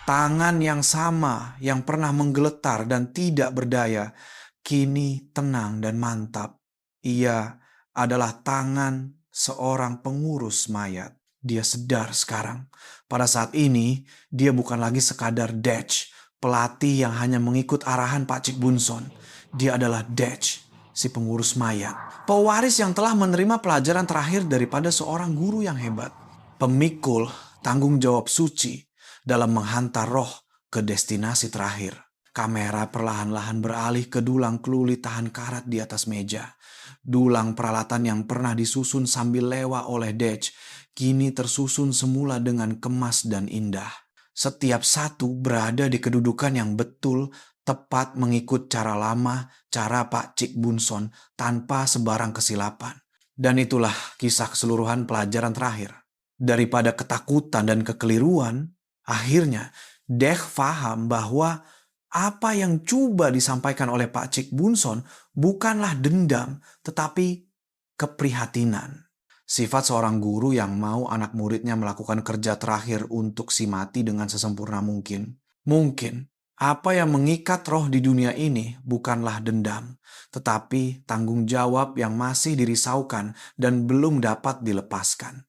Tangan yang sama yang pernah menggeletar dan tidak berdaya, kini tenang dan mantap. Ia adalah tangan seorang pengurus mayat. Dia sedar sekarang. Pada saat ini, dia bukan lagi sekadar Dutch, pelatih yang hanya mengikut arahan Pak Cik Bunson. Dia adalah Dutch, si pengurus mayat. Pewaris yang telah menerima pelajaran terakhir daripada seorang guru yang hebat. Pemikul tanggung jawab suci dalam menghantar roh ke destinasi terakhir. Kamera perlahan-lahan beralih ke dulang keluli tahan karat di atas meja. Dulang peralatan yang pernah disusun sambil lewa oleh Dutch kini tersusun semula dengan kemas dan indah. Setiap satu berada di kedudukan yang betul, tepat mengikut cara lama, cara Pak Cik Bunson tanpa sebarang kesilapan. Dan itulah kisah keseluruhan pelajaran terakhir. Daripada ketakutan dan kekeliruan, akhirnya Deh faham bahwa apa yang coba disampaikan oleh Pak Cik Bunson bukanlah dendam, tetapi keprihatinan. Sifat seorang guru yang mau anak muridnya melakukan kerja terakhir untuk si mati dengan sesempurna mungkin. Mungkin apa yang mengikat roh di dunia ini bukanlah dendam, tetapi tanggung jawab yang masih dirisaukan dan belum dapat dilepaskan.